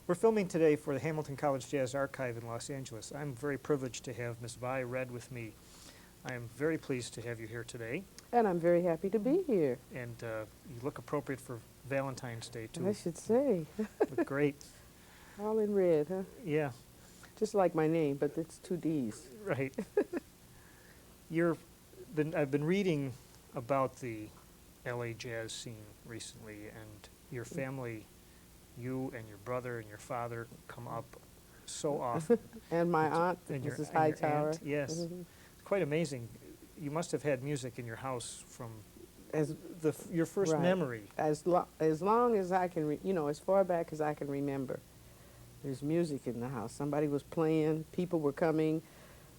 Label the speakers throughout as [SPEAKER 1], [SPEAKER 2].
[SPEAKER 1] We're filming today for the Hamilton College Jazz Archive in Los Angeles. I'm very privileged to have Miss Vi Red with me. I am very pleased to have you here today.
[SPEAKER 2] And I'm very happy to be here.
[SPEAKER 1] And you look appropriate for Valentine's Day, too.
[SPEAKER 2] I should say.
[SPEAKER 1] Look great.
[SPEAKER 2] All in red, huh?
[SPEAKER 1] Yeah.
[SPEAKER 2] Just like my name, but it's two D's.
[SPEAKER 1] Right. I've been reading about the LA jazz scene recently, and your family, you and your brother and your father come up so often.
[SPEAKER 2] And my aunt,
[SPEAKER 1] and
[SPEAKER 2] Mrs.
[SPEAKER 1] your
[SPEAKER 2] Hightower.
[SPEAKER 1] aunt, yes. It's quite amazing. You must have had music in your house from your first
[SPEAKER 2] right.
[SPEAKER 1] memory.
[SPEAKER 2] As long as I can, as far back as I can remember, there's music in the house. Somebody was playing, people were coming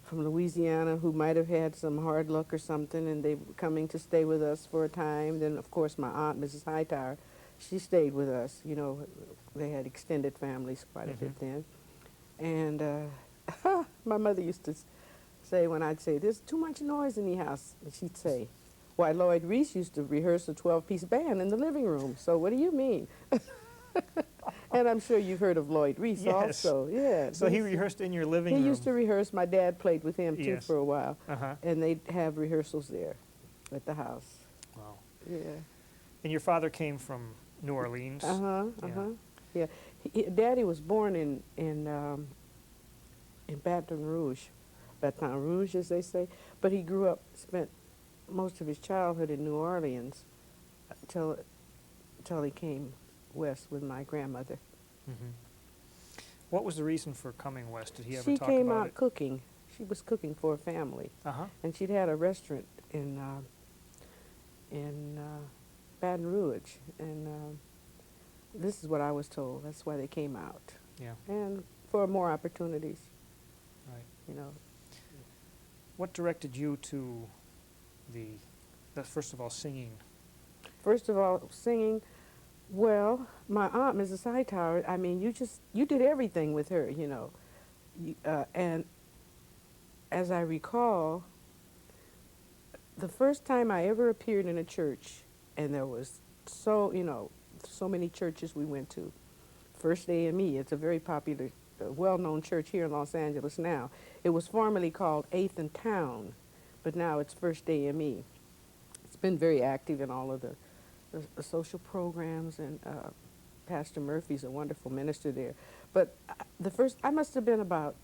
[SPEAKER 2] from Louisiana who might have had some hard luck or something, and they were coming to stay with us for a time. Then, of course, my aunt, Mrs. Hightower, she stayed with us. You know, they had extended families quite a bit then. And my mother used to say, when I'd say, "There's too much noise in the house," and she'd say, "Why, Lloyd Reese used to rehearse a 12-piece band in the living room, so what do you mean?" And I'm sure you've heard of Lloyd Reese also. Yeah.
[SPEAKER 1] So he rehearsed in your living room?
[SPEAKER 2] He used to rehearse. My dad played with him, too, for a while. And they'd have rehearsals there at the house.
[SPEAKER 1] Wow.
[SPEAKER 2] Yeah.
[SPEAKER 1] And your father came from New Orleans?
[SPEAKER 2] Yeah. Daddy was born in Baton Rouge, as they say. But he grew up, spent most of his childhood in New Orleans till he came west with my grandmother.
[SPEAKER 1] What was the reason for coming west? Did he ever
[SPEAKER 2] She
[SPEAKER 1] talk about it?
[SPEAKER 2] She came out cooking. She was cooking for a family. And she'd had a restaurant in Baton Rouge. And this is what I was told. That's why they came out.
[SPEAKER 1] Yeah.
[SPEAKER 2] And for more opportunities.
[SPEAKER 1] Right.
[SPEAKER 2] You know.
[SPEAKER 1] What directed you to first of all, singing? First
[SPEAKER 2] of all, singing. Well, my aunt, Mrs. Hightower, I mean, you did everything with her, you know. And as I recall, the first time I ever appeared in a church, and there was so many churches we went to. First AME, it's a very popular, well-known church here in Los Angeles now. It was formerly called 8th and Town, but now it's First AME. It's been very active in all of the social programs, and Pastor Murphy's a wonderful minister there. But I must have been about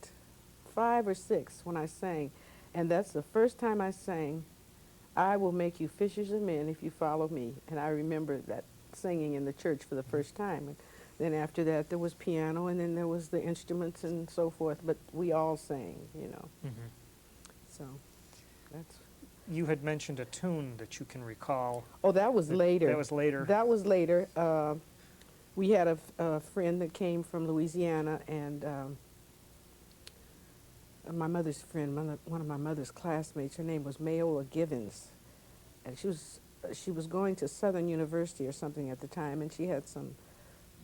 [SPEAKER 2] 5 or 6 when I sang, and that's the first time I sang, "I will make you fishers of men if you follow me." And I remember that singing in the church for the first time. And then after that there was piano, and then there was the instruments and so forth, but we all sang, you know. So that's...
[SPEAKER 1] You had mentioned a tune that you can recall.
[SPEAKER 2] Oh, that was later.
[SPEAKER 1] That was later.
[SPEAKER 2] That was later. We had a friend that came from Louisiana, and my mother's friend, one of my mother's classmates, her name was Mayola Givens, and she was going to Southern University or something at the time, and she had some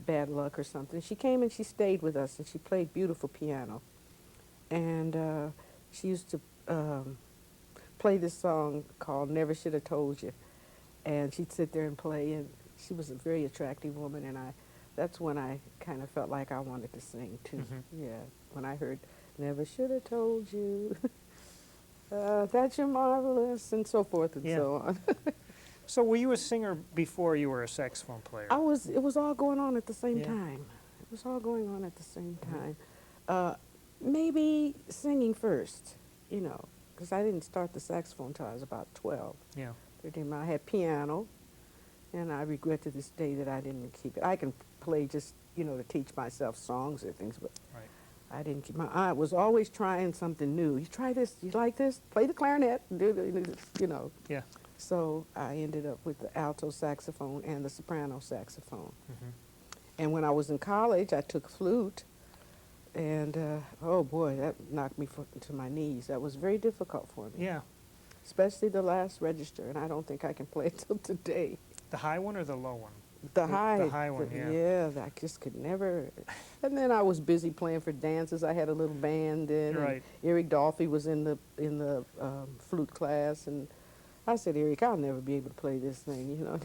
[SPEAKER 2] bad luck or something. She came and she stayed with us, and she played beautiful piano, and she used to play this song called "Never Should Have Told You," and she'd sit there and play, and she was a very attractive woman, and that's when I kind of felt like I wanted to sing too. Yeah, when I heard "Never Should Have Told You," that you're marvelous, and so forth and so on.
[SPEAKER 1] So were you a singer before you were a saxophone player?
[SPEAKER 2] It was all going on at the same time. It was all going on at the same time. Maybe singing first, you know, because I didn't start the saxophone until I was about 12.
[SPEAKER 1] Yeah.
[SPEAKER 2] 13. I had piano, and I regret to this day that I didn't keep it. I can play just, you know, to teach myself songs or things, but I didn't keep. My aunt was always trying something new. You try this, you like this, play the clarinet, you know.
[SPEAKER 1] Yeah.
[SPEAKER 2] So I ended up with the alto saxophone and the soprano saxophone. And when I was in college, I took flute. And, oh boy, that knocked me to my knees. That was very difficult for me.
[SPEAKER 1] Yeah.
[SPEAKER 2] Especially the last register, and I don't think I can play it till today.
[SPEAKER 1] The high one or the low one?
[SPEAKER 2] The high.
[SPEAKER 1] The high one, yeah.
[SPEAKER 2] Yeah, I just could never. And then I was busy playing for dances. I had a little band then.
[SPEAKER 1] Right.
[SPEAKER 2] Eric Dolphy was in the flute class, and I said, "Eric, I'll never be able to play this thing, you know."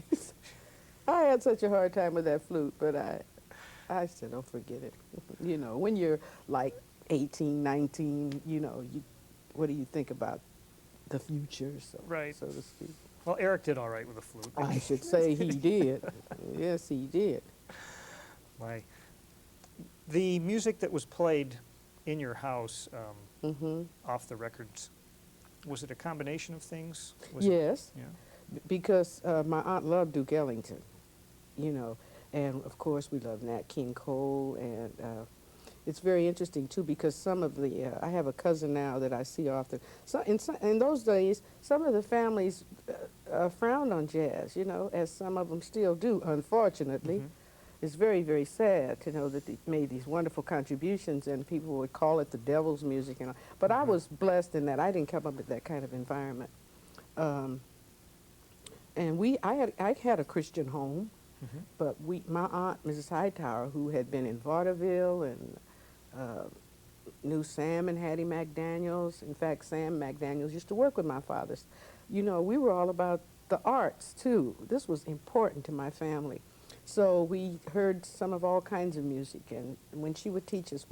[SPEAKER 2] I had such a hard time with that flute, but I said, don't forget it. You know, when you're like 18, 19, you know, what do you think about the future,
[SPEAKER 1] Right.
[SPEAKER 2] so to speak?
[SPEAKER 1] Well, Eric did all right with the flute.
[SPEAKER 2] I should say he did. Yes, he did.
[SPEAKER 1] My, the music that was played in your house
[SPEAKER 2] Hmm.
[SPEAKER 1] off the records, was it a combination of things? Was it,
[SPEAKER 2] Yes,
[SPEAKER 1] yeah.
[SPEAKER 2] because my aunt loved Duke Ellington, you know, and of course we love Nat King Cole, and it's very interesting too because some of the I have a cousin now that I see often. So in those days, some of the families frowned on jazz, you know, as some of them still do, unfortunately.
[SPEAKER 1] Mhm.
[SPEAKER 2] It's very, very sad to know that they made these wonderful contributions and people would call it the devil's music. And all. But I
[SPEAKER 1] Mhm.
[SPEAKER 2] was blessed in that I didn't come up with that kind of environment. Um, and I had a Christian home,
[SPEAKER 1] Mhm.
[SPEAKER 2] but my aunt, Mrs. Hightower, who had been in vaudeville and uh, knew Sam and Hattie McDaniels. In fact, Sam McDaniels used to work with my father. You know, we were all about the arts too. This was important to my family. So we heard some of all kinds of music, and when she would teach us,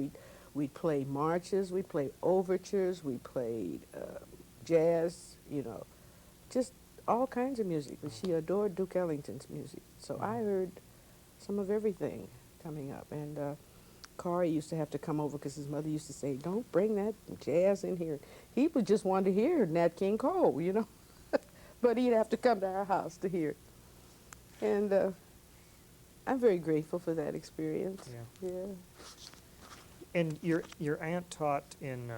[SPEAKER 2] we'd play marches, we'd play overtures, we played jazz, you know, just all kinds of music. But she adored Duke Ellington's music. So I
[SPEAKER 1] Mhm.
[SPEAKER 2] heard some of everything coming up. And Corey used to have to come over because his mother used to say, "Don't bring that jazz in here." He would just want to hear Nat King Cole, you know. But he'd have to come to our house to hear it. And I'm very grateful for that experience.
[SPEAKER 1] Yeah.
[SPEAKER 2] Yeah.
[SPEAKER 1] And your aunt taught in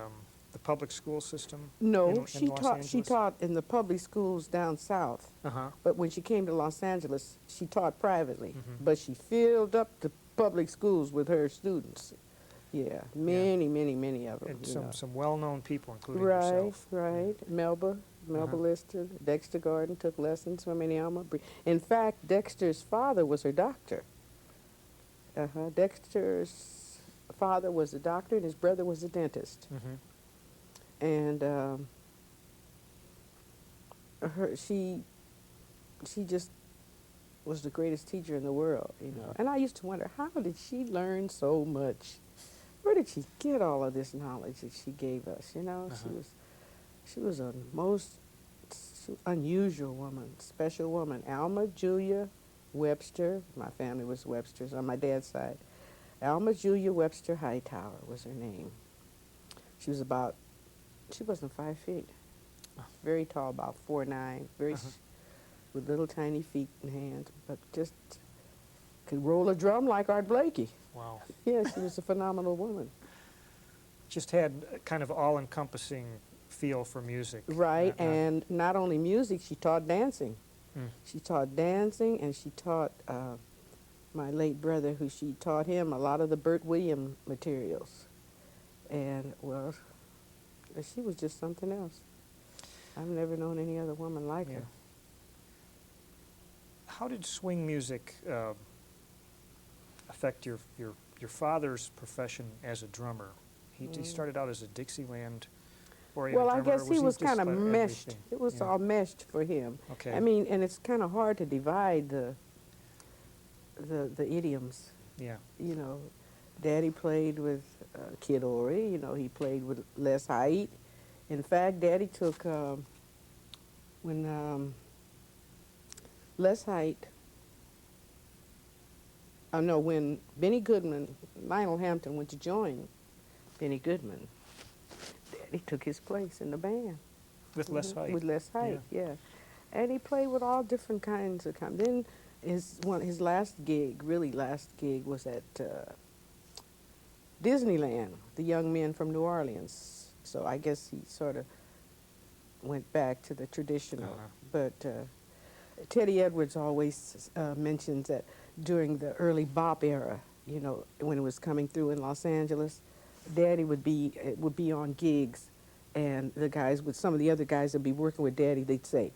[SPEAKER 1] the public school system
[SPEAKER 2] No,
[SPEAKER 1] in
[SPEAKER 2] she
[SPEAKER 1] Los
[SPEAKER 2] taught.
[SPEAKER 1] Angeles?
[SPEAKER 2] She taught in the public schools down south.
[SPEAKER 1] Uh-huh.
[SPEAKER 2] But when she came to Los Angeles, she taught privately.
[SPEAKER 1] Mhm.
[SPEAKER 2] But she filled up the public schools with her students. Yeah, many, many, many of them.
[SPEAKER 1] And
[SPEAKER 2] you know.
[SPEAKER 1] some well-known people, including
[SPEAKER 2] Right,
[SPEAKER 1] yourself.
[SPEAKER 2] right. Melba
[SPEAKER 1] Uh-huh.
[SPEAKER 2] Lister, Dexter Gordon took lessons from Alma. In fact, Dexter's father was her doctor. Dexter's father was a doctor, and his brother was a dentist.
[SPEAKER 1] Mhm.
[SPEAKER 2] And she just was the greatest teacher in the world, you know.
[SPEAKER 1] Mhm.
[SPEAKER 2] And I used to wonder, how did she learn so much? Where did she get all of this knowledge that she gave us? You know,
[SPEAKER 1] Uh-huh.
[SPEAKER 2] she was a most unusual woman, special woman. Alma Julia Webster, my family was Websters on my dad's side. Alma Julia Webster Hightower was her name. She wasn't 5 feet.
[SPEAKER 1] Oh.
[SPEAKER 2] Very tall, about 4'9", very
[SPEAKER 1] Uh-huh.
[SPEAKER 2] with little tiny feet and hands, but just could roll a drum like Art Blakey.
[SPEAKER 1] Wow.
[SPEAKER 2] Yeah, she was a phenomenal woman.
[SPEAKER 1] Just had a kind of all-encompassing feel for music.
[SPEAKER 2] Right,
[SPEAKER 1] Not-
[SPEAKER 2] and not only music, she taught dancing.
[SPEAKER 1] Mm.
[SPEAKER 2] She taught dancing, and she taught my late brother, who she taught him a lot of the Bert Williams materials. And, well, she was just something else. I've never known any other woman like
[SPEAKER 1] Yeah.
[SPEAKER 2] her.
[SPEAKER 1] How did swing music affect your father's profession as a drummer? He started out as a Dixieland oriented
[SPEAKER 2] Well, I
[SPEAKER 1] drummer.
[SPEAKER 2] guess he was
[SPEAKER 1] just
[SPEAKER 2] kind of
[SPEAKER 1] about
[SPEAKER 2] meshed.
[SPEAKER 1] everything?
[SPEAKER 2] It was
[SPEAKER 1] Yeah.
[SPEAKER 2] all meshed for him.
[SPEAKER 1] Okay.
[SPEAKER 2] I mean, and it's kind of hard to divide the idioms.
[SPEAKER 1] Yeah.
[SPEAKER 2] You know, Daddy played with Kid Ory. You know, he played with Les Haight. In fact, Daddy took when Les Haight. No, when Benny Goodman, Lionel Hampton went to join Benny Goodman, Daddy took his place in the band.
[SPEAKER 1] With Les Haight.
[SPEAKER 2] With Les Haight, yeah. And he played with all different kinds of Then his last gig, really last gig, was at Disneyland, the young men from New Orleans. So I guess he sort of went back to the traditional.
[SPEAKER 1] Uh-huh.
[SPEAKER 2] But Teddy Edwards always mentions that during the early bop era, you know, when it was coming through in Los Angeles, Daddy would be on gigs, and some of the other guys that be working with Daddy, they'd say,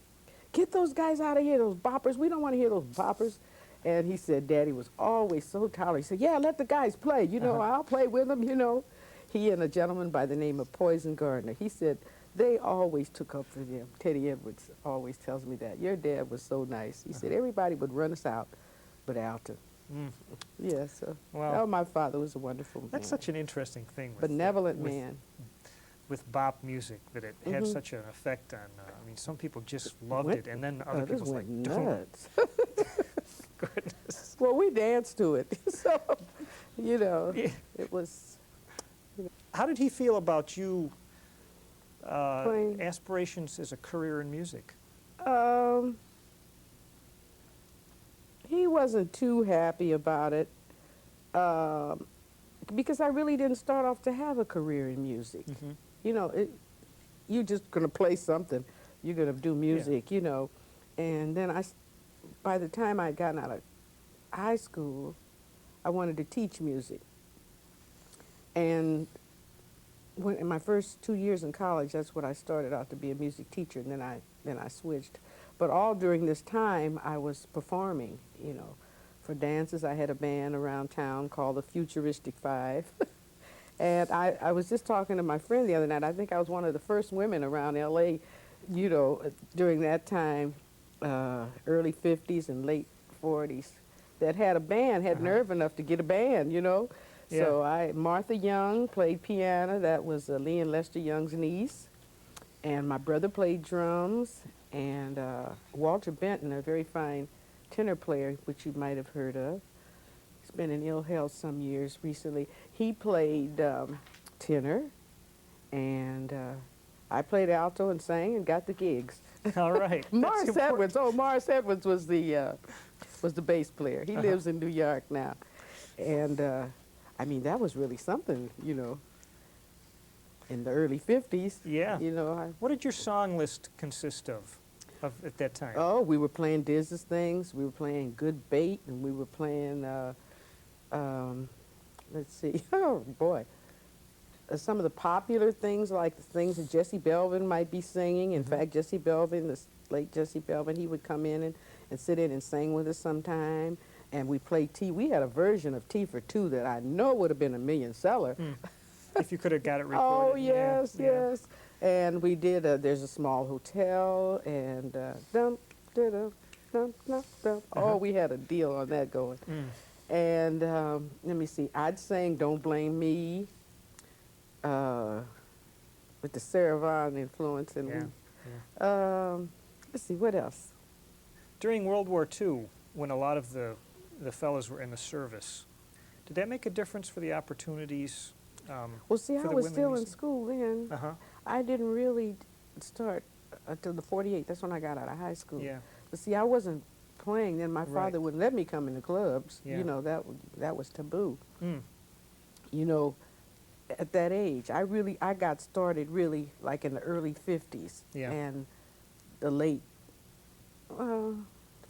[SPEAKER 2] "Get those guys out of here, those boppers. We don't want to hear those boppers." And he said Daddy was always so tolerant. He said, "Yeah, let the guys play. You know, I'll play with them, you know." He and a gentleman by the name of Poison Gardner, he said they always took up for them. Teddy Edwards always tells me that. Your dad was so nice. He said everybody would run us out but Alton.
[SPEAKER 1] Mm.
[SPEAKER 2] Yeah, so
[SPEAKER 1] Well,
[SPEAKER 2] oh, my father was a wonderful man.
[SPEAKER 1] that's such an interesting thing with
[SPEAKER 2] benevolent man.
[SPEAKER 1] with bop music, that it had
[SPEAKER 2] Mhm.
[SPEAKER 1] such an effect on. I mean, some people just loved
[SPEAKER 2] Went-
[SPEAKER 1] it, and then other
[SPEAKER 2] Others
[SPEAKER 1] people's like,
[SPEAKER 2] went
[SPEAKER 1] don't.
[SPEAKER 2] nuts.
[SPEAKER 1] Goodness.
[SPEAKER 2] Well, we danced to it, so you know,
[SPEAKER 1] Yeah.
[SPEAKER 2] it was
[SPEAKER 1] How did he feel about you
[SPEAKER 2] playing.
[SPEAKER 1] aspirations as a career in music?
[SPEAKER 2] Um, he wasn't too happy about it because I really didn't start off to have a career in music.
[SPEAKER 1] Mm-hmm.
[SPEAKER 2] You know, you're just gonna play something. You're gonna do music, you know. And then by the time I'd gotten out of high school, I wanted to teach music. And in my first 2 years in college, that's what I started out to be a music teacher, and then I switched. But all during this time, I was performing, you know, for dances. I had a band around town called the Futuristic Five. And I was just talking to my friend the other night. I think I was one of the first women around L.A., you know, during that time, early 50s and late 40s, that had a band, had nerve enough to get a band, you know.
[SPEAKER 1] Yeah.
[SPEAKER 2] So Martha Young played piano. That was Lee and Lester Young's niece. And my brother played drums. And Walter Benton, a very fine tenor player, which you might have heard of. He's been in ill health some years recently. He played tenor. And I played alto and sang and got the gigs.
[SPEAKER 1] All right.
[SPEAKER 2] Morris
[SPEAKER 1] That's important.
[SPEAKER 2] Edwards. Oh, Morris Edwards was the bass player. He lives in New York now. And I mean, that was really something, you know, in the early 50s.
[SPEAKER 1] Yeah.
[SPEAKER 2] You know,
[SPEAKER 1] What did your song list consist of at that time?
[SPEAKER 2] we were playing Dizzy's things. We were playing Good Bait, and we were playing, let's see, oh, boy. Some of the popular things, like the things that Jesse Belvin might be singing. In fact, Jesse Belvin, the late Jesse Belvin, he would come in and sit in and sing with us sometime. And we played T. We had a version of T for Two that I know would have been a million seller.
[SPEAKER 1] If you could have got it recorded.
[SPEAKER 2] Oh, yes, yes. And we did There's a Small Hotel and dum, da-dum, dum, dum, dum. Oh, we had a deal on that going. And let me see, I'd sang Don't Blame Me with the Sarah Vaughan influence. And let's see, what else?
[SPEAKER 1] During World War II, when a lot of the fellows were in the service, did that make a difference for the opportunities?
[SPEAKER 2] Well, see, I
[SPEAKER 1] for the
[SPEAKER 2] was
[SPEAKER 1] women
[SPEAKER 2] still in
[SPEAKER 1] music?
[SPEAKER 2] school then. I didn't really start until the 48. That's when I got out of high school.
[SPEAKER 1] Yeah.
[SPEAKER 2] But see, I wasn't playing then. My
[SPEAKER 1] Right.
[SPEAKER 2] father wouldn't let me come in the clubs.
[SPEAKER 1] Yeah.
[SPEAKER 2] You know, that was taboo.
[SPEAKER 1] Mm.
[SPEAKER 2] You know, at that age, I got started really like in the early 50s.
[SPEAKER 1] Yeah.
[SPEAKER 2] And the late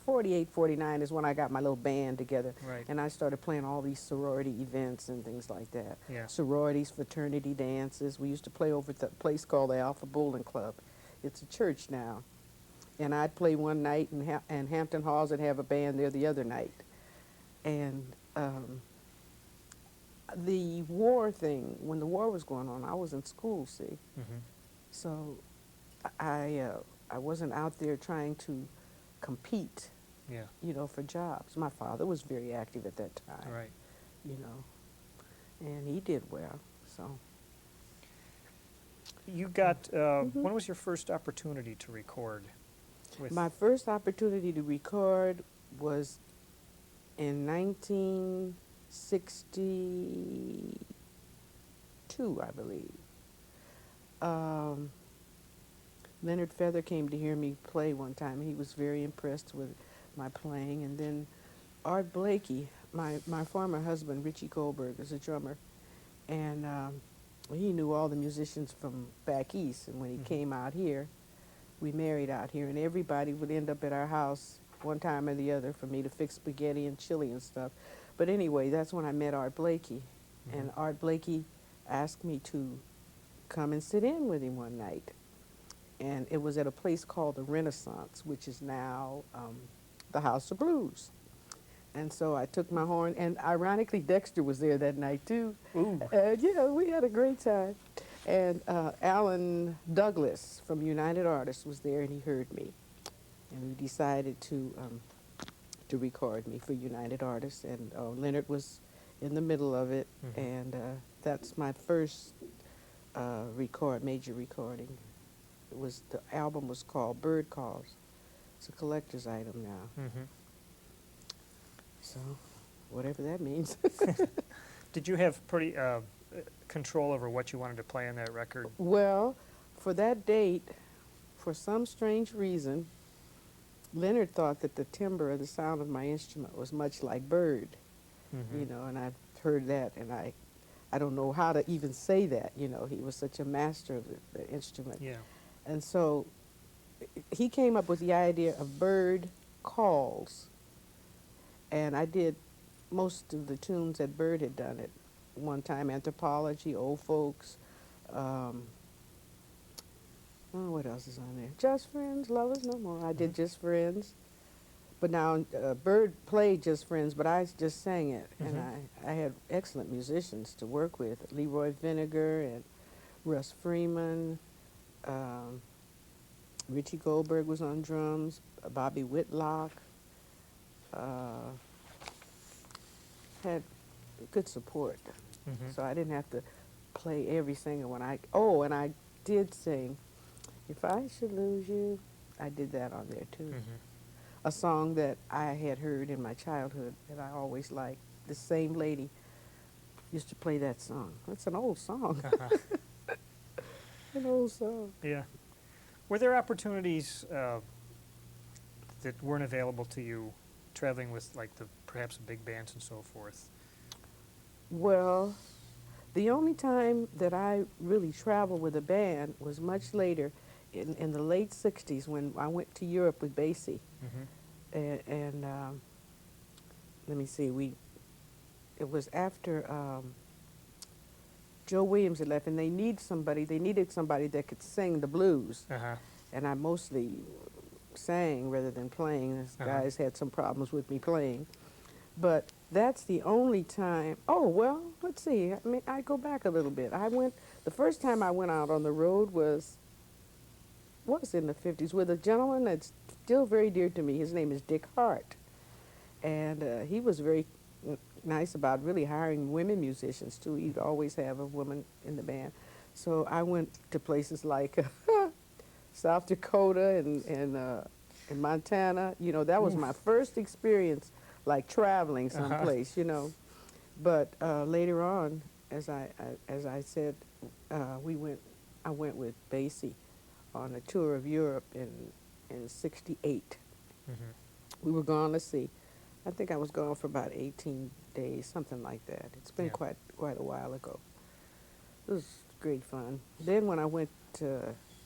[SPEAKER 2] 48, 49 is when I got my little band together.
[SPEAKER 1] Right.
[SPEAKER 2] And I started playing all these sorority events and things like that.
[SPEAKER 1] Yeah.
[SPEAKER 2] Sororities, fraternity dances. We used to play over at the place called the Alpha Bowling Club. It's a church now. And I'd play one night, and Hampton Halls would have a band there the other night. And the war thing, when the war was going on, I was in school, see.
[SPEAKER 1] Mm-hmm.
[SPEAKER 2] So I wasn't out there trying to compete,
[SPEAKER 1] Yeah.
[SPEAKER 2] you know, for jobs. My father was very active at that time,
[SPEAKER 1] Right.
[SPEAKER 2] you know, and he did well, so.
[SPEAKER 1] You got, when was your first opportunity to record? With
[SPEAKER 2] My first opportunity to record was in 1962, I believe. Leonard Feather came to hear me play one time. He was very impressed with my playing. And then Art Blakey, my former husband, Richie Goldberg, is a drummer. And he knew all the musicians from back east. And when he came out here, we married out here. And everybody would end up at our house one time or the other for me to fix spaghetti and chili and stuff. But anyway, that's when I met Art Blakey. And Art Blakey asked me to come and sit in with him one night. And it was at a place called the Renaissance, which is now the House of Blues. And so I took my horn, and ironically, Dexter was there that night too.
[SPEAKER 1] Ooh.
[SPEAKER 2] And yeah, we had a great time. And Alan Douglas from United Artists was there, and he heard me. And we decided to to record me for United Artists, and Leonard was in the middle of it,
[SPEAKER 1] Mhm.
[SPEAKER 2] and that's my first major recording. The album was called Bird Calls. It's a collector's item now,
[SPEAKER 1] Mhm.
[SPEAKER 2] so whatever that means.
[SPEAKER 1] Did you have pretty control over what you wanted to play on that record?
[SPEAKER 2] Well, for that date, for some strange reason, Leonard thought that the timbre of the sound of my instrument was much like Bird,
[SPEAKER 1] Mhm.
[SPEAKER 2] you know, and I've heard that, and I don't know how to even say that, you know. He was such a master of the instrument.
[SPEAKER 1] Yeah.
[SPEAKER 2] And so he came up with the idea of Bird Calls, and I did most of the tunes that Bird had done at one time, Anthropology, Old Folks, what else is on there? Just Friends, Lovers No More. I did Just Friends. But now Bird played Just Friends, but I just sang it. And I had excellent musicians to work with. Leroy Vinegar and Russ Freeman. Richie Goldberg was on drums. Bobby Whitlock. Had good support.
[SPEAKER 1] Mhm.
[SPEAKER 2] So I didn't have to play every singer when and I did sing If I Should Lose You. I did that on there too.
[SPEAKER 1] Mhm.
[SPEAKER 2] A song that I had heard in my childhood that I always liked. The same lady used to play that song. That's an old song.
[SPEAKER 1] Uh-huh.
[SPEAKER 2] An old song.
[SPEAKER 1] Yeah. Were there opportunities that weren't available to you traveling with like perhaps big bands and so forth?
[SPEAKER 2] Well, the only time that I really traveled with a band was much later in the late 60s when I went to Europe with Basie.
[SPEAKER 1] Mm-hmm.
[SPEAKER 2] And let me see, it was after Joe Williams had left, and they needed somebody that could sing the blues.
[SPEAKER 1] Uh-huh.
[SPEAKER 2] And I mostly sang rather than playing. These guys had some problems with me playing. But that's the only time. Oh, well, let's see. I mean, I go back a little bit. The first time I went out on the road was in the 50s with a gentleman that's still very dear to me. His name is Dick Hart. And he was very nice about really hiring women musicians, too. He'd always have a woman in the band. So I went to places like South Dakota and Montana. You know, that was my first experience, like traveling someplace, you know. But later on, as I said, I went with Basie on a tour of Europe in '68.
[SPEAKER 1] Mm-hmm.
[SPEAKER 2] We were gone, let's see, I think I was gone for about 18 days, something like that. It's been quite a while ago. It was great fun. Then when I went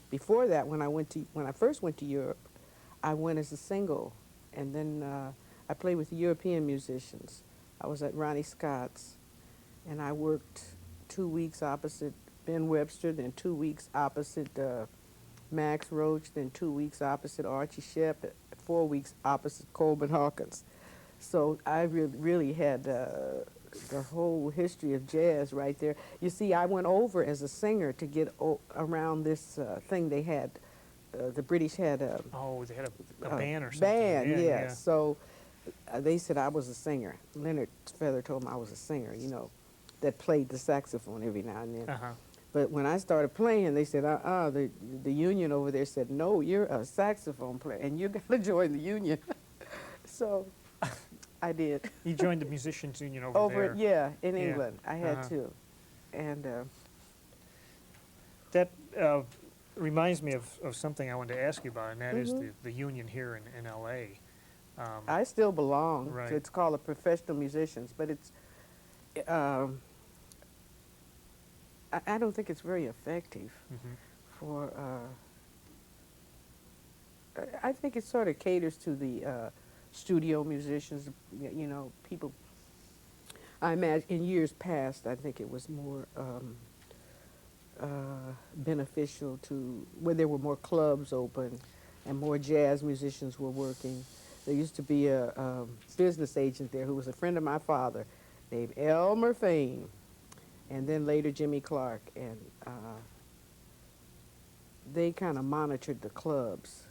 [SPEAKER 2] before that, when I first went to Europe, I went as a single, and then I played with European musicians. I was at Ronnie Scott's, and I worked 2 weeks opposite Ben Webster, then 2 weeks opposite Max Roach, then 2 weeks opposite Archie Shepp, 4 weeks opposite Coleman Hawkins. So I really had the whole history of jazz right there. You see, I went over as a singer to get around this thing they had. The British had
[SPEAKER 1] They had a band or something.
[SPEAKER 2] Band,
[SPEAKER 1] yeah.
[SPEAKER 2] yeah. So they said I was a singer. Leonard Feather told me I was a singer, you know, that played the saxophone every now and then.
[SPEAKER 1] Uh-huh.
[SPEAKER 2] But when I started playing, they said, the union over there said, no, you're a saxophone player, and you got to join the union. So I did.
[SPEAKER 1] You joined the musicians union over there.
[SPEAKER 2] Yeah, in England. I had to. And
[SPEAKER 1] that reminds me of something I wanted to ask you about, and that is the union here in L.A.
[SPEAKER 2] I still belong.
[SPEAKER 1] Right.
[SPEAKER 2] It's called the Professional Musicians, but it's I don't think it's very effective for. I think it sort of caters to the studio musicians. You know, people. I imagine in years past, I think it was more beneficial to where there were more clubs open and more jazz musicians were working. There used to be a business agent there who was a friend of my father named Elmer Fain, and then later Jimmy Clark, and they kind of monitored the clubs.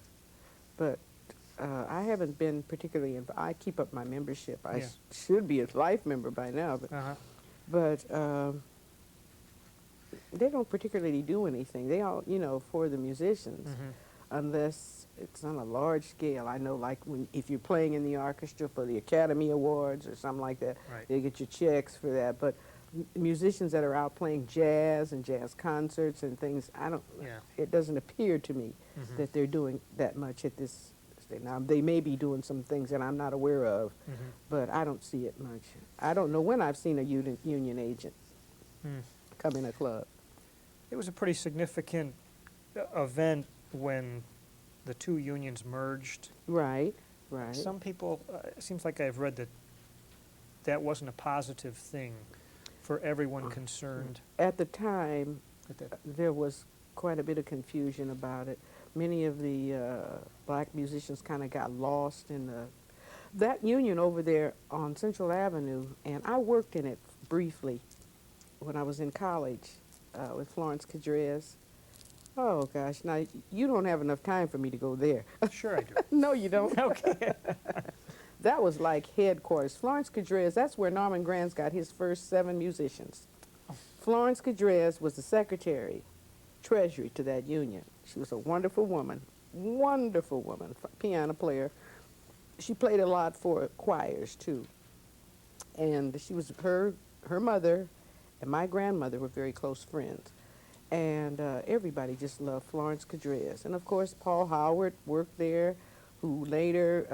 [SPEAKER 2] But I haven't been particularly involved. I keep up my membership. I
[SPEAKER 1] Yeah.
[SPEAKER 2] should be a life member by now,
[SPEAKER 1] Uh-huh.
[SPEAKER 2] but they don't particularly do anything. They all, for the musicians,
[SPEAKER 1] Mm-hmm.
[SPEAKER 2] unless it's on a large scale. I know, like if you're playing in the orchestra for the Academy Awards or something like that,
[SPEAKER 1] Right.
[SPEAKER 2] they get your checks for that. But musicians that are out playing jazz and jazz concerts and things,
[SPEAKER 1] Yeah.
[SPEAKER 2] it doesn't appear to me
[SPEAKER 1] Mm-hmm.
[SPEAKER 2] that they're doing that much at this stage. Now, they may be doing some things that I'm not aware of,
[SPEAKER 1] Mm-hmm.
[SPEAKER 2] but I don't see it much. I don't know when I've seen a union agent
[SPEAKER 1] Mm.
[SPEAKER 2] come in a club.
[SPEAKER 1] It was a pretty significant event when the two unions merged.
[SPEAKER 2] Right, right.
[SPEAKER 1] Some people, it seems like I've read that that wasn't a positive thing for everyone concerned.
[SPEAKER 2] At the time,
[SPEAKER 1] At that.
[SPEAKER 2] there was quite a bit of confusion about it. Many of the black musicians kind of got lost in that union over there on Central Avenue, and I worked in it briefly when I was in college with Florence Cadres. Oh gosh, now you don't have enough time for me to go there.
[SPEAKER 1] Sure I do.
[SPEAKER 2] No, you don't.
[SPEAKER 1] Okay.
[SPEAKER 2] That was like headquarters. Florence Cadres, that's where Norman Granz got his first 7 musicians. Florence Cadres was the secretary, treasury to that union. She was a wonderful woman, piano player. She played a lot for choirs too. And she was, her mother and my grandmother were very close friends. And everybody just loved Florence Cadres. And of course, Paul Howard worked there, who later,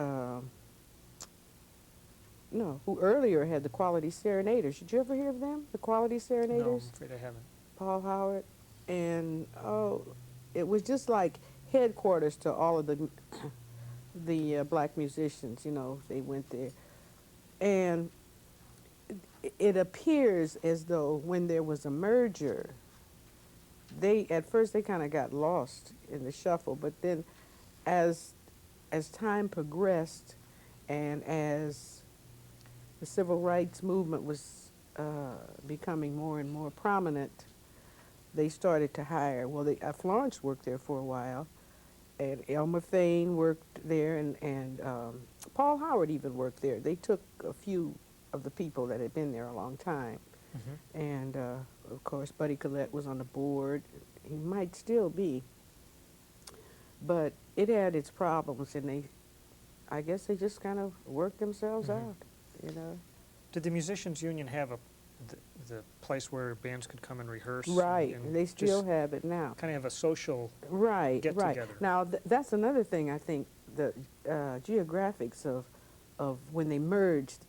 [SPEAKER 2] who earlier had the Quality Serenaders. Did you ever hear of them, the Quality
[SPEAKER 1] No,
[SPEAKER 2] Serenaders?
[SPEAKER 1] I'm afraid I haven't.
[SPEAKER 2] Paul Howard. And, it was just like headquarters to all of the black musicians, they went there. And it appears as though when there was a merger, at first they kind of got lost in the shuffle, but then as time progressed and as the civil rights movement was becoming more and more prominent, they started to hire. Well, Florence worked there for a while, and Elmer Fain worked there, and Paul Howard even worked there. They took a few of the people that had been there a long time.
[SPEAKER 1] Mm-hmm.
[SPEAKER 2] And, of course, Buddy Collette was on the board. He might still be. But it had its problems, and I guess they just kind of worked themselves
[SPEAKER 1] Mm-hmm.
[SPEAKER 2] out,
[SPEAKER 1] Did the musicians union have the place where bands could come and rehearse?
[SPEAKER 2] Right,
[SPEAKER 1] and
[SPEAKER 2] they still
[SPEAKER 1] just
[SPEAKER 2] have it now.
[SPEAKER 1] kind of have a social
[SPEAKER 2] Right,
[SPEAKER 1] get
[SPEAKER 2] right.
[SPEAKER 1] together.
[SPEAKER 2] Now, that's another thing, I think, the geographics of when they merged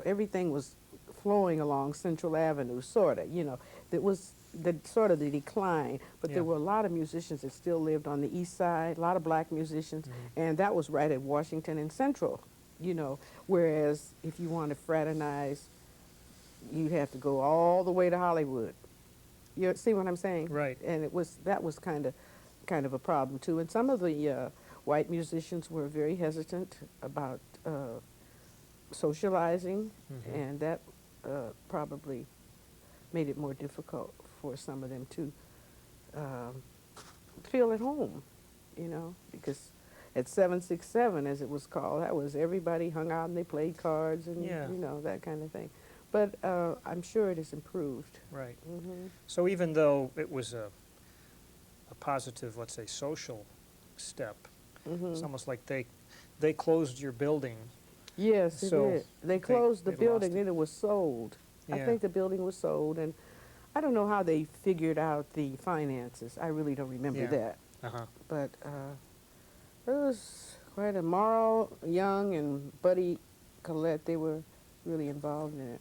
[SPEAKER 2] everything was flowing along Central Avenue, sort of, That was the decline, but
[SPEAKER 1] Yeah.
[SPEAKER 2] there were a lot of musicians that still lived on the east side, a lot of black musicians,
[SPEAKER 1] Mhm.
[SPEAKER 2] and that was right at Washington and Central, whereas if you want to fraternize, you'd have to go all the way to Hollywood. You see what I'm saying?
[SPEAKER 1] Right.
[SPEAKER 2] And that was kind of a problem too. And some of the white musicians were very hesitant about socializing,
[SPEAKER 1] Mhm.
[SPEAKER 2] and that probably made it more difficult for some of them to feel at home, because at 767, as it was called, that was everybody hung out and they played cards and,
[SPEAKER 1] Yeah.
[SPEAKER 2] that kind of thing. But I'm sure it has improved.
[SPEAKER 1] Right.
[SPEAKER 2] Hmm.
[SPEAKER 1] So even though it was a positive, let's say, social step,
[SPEAKER 2] Hmm.
[SPEAKER 1] it's almost like they closed your building.
[SPEAKER 2] Yes, it
[SPEAKER 1] So
[SPEAKER 2] did. They closed the
[SPEAKER 1] they lost
[SPEAKER 2] building,
[SPEAKER 1] it.
[SPEAKER 2] then it was sold. I
[SPEAKER 1] Yeah.
[SPEAKER 2] think the building was sold, and I don't know how they figured out the finances. I really don't remember
[SPEAKER 1] Yeah.
[SPEAKER 2] that.
[SPEAKER 1] Uh-huh.
[SPEAKER 2] But it was quite a Morrow, Young, and Buddy Collette. They were really involved in it.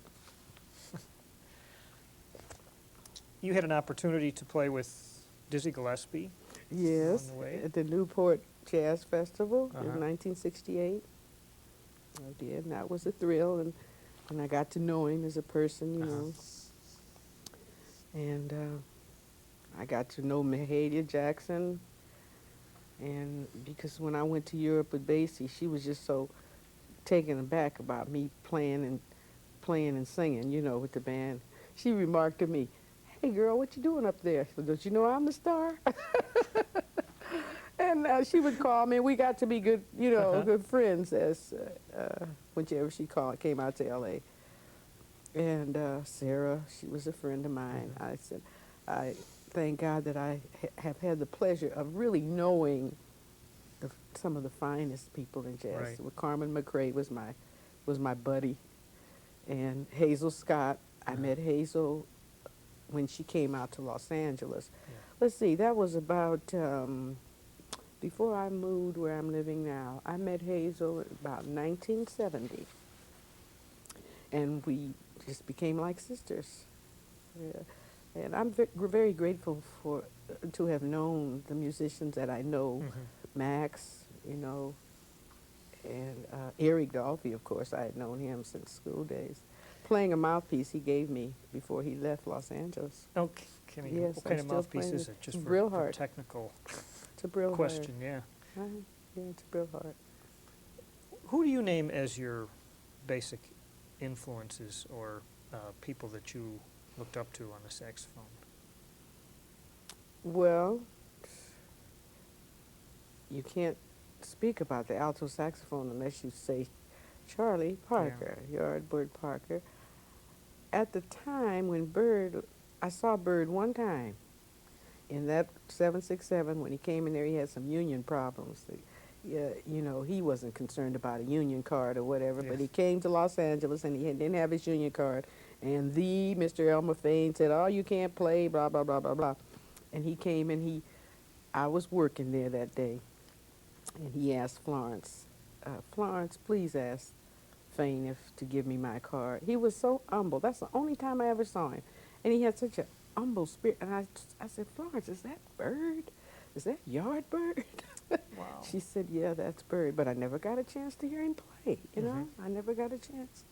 [SPEAKER 1] You had an opportunity to play with Dizzy Gillespie.
[SPEAKER 2] Yes,
[SPEAKER 1] the way.
[SPEAKER 2] at the Newport Jazz Festival
[SPEAKER 1] Uh-huh.
[SPEAKER 2] in 1968. I did, and that was a thrill, and I got to know him as a person,
[SPEAKER 1] Uh-huh.
[SPEAKER 2] And I got to know Mahalia Jackson, and because when I went to Europe with Basie, she was just so taken aback about me playing and singing, with the band. She remarked to me, "Hey girl, what you doing up there? Don't you know I'm the star?" And And she would call me. We got to be good, you know, good friends as whenever she came out to L.A. And Sarah, she was a friend of mine. I said, I thank God that I have had the pleasure of really knowing some of the finest people in jazz.
[SPEAKER 1] Right.
[SPEAKER 2] Well, Carmen McRae was my buddy, and Hazel Scott. I met Hazel when she came out to Los Angeles.
[SPEAKER 1] Yeah.
[SPEAKER 2] Let's see, that was about before I moved where I'm living now. I met Hazel about 1970, and we just became like sisters. Yeah. And I'm very grateful to have known the musicians that I know. Max, you know, and Eric Dolphy, of course. I had known him since school days. Playing a mouthpiece he gave me before he left Los Angeles.
[SPEAKER 1] Okay.
[SPEAKER 2] Yes,
[SPEAKER 1] What kind of
[SPEAKER 2] still
[SPEAKER 1] mouthpiece
[SPEAKER 2] playing
[SPEAKER 1] is
[SPEAKER 2] it.
[SPEAKER 1] it? Just
[SPEAKER 2] Brill
[SPEAKER 1] for
[SPEAKER 2] Heart.
[SPEAKER 1] technical
[SPEAKER 2] It's a Brill
[SPEAKER 1] question, yeah.
[SPEAKER 2] Heart. Yeah, it's a Brill Heart.
[SPEAKER 1] Who do you name as your basic influences or people that you looked up to on the saxophone?
[SPEAKER 2] Well, you can't speak about the alto saxophone unless you say Charlie Parker, Yardbird Parker. At the time when I saw Bird one time in that 767 when he came in there. He had some union problems. Yeah, you know, he wasn't concerned about a union card or whatever, but he came to Los Angeles and he didn't have his union card. And Mr. Elmer Fain said, "Oh, you can't play, blah, blah, blah, blah, blah." And he came and I was working there that day. And he asked Florence, "Florence, please ask Fain to give me my card." He was so humble. That's the only time I ever saw him. And he had such a humble spirit. And I said, "Florence, is that Bird? Is that Yardbird?"
[SPEAKER 1] Wow.
[SPEAKER 2] She said, "Yeah, that's Bird." But I never got a chance to hear him play, you know? I never got a chance.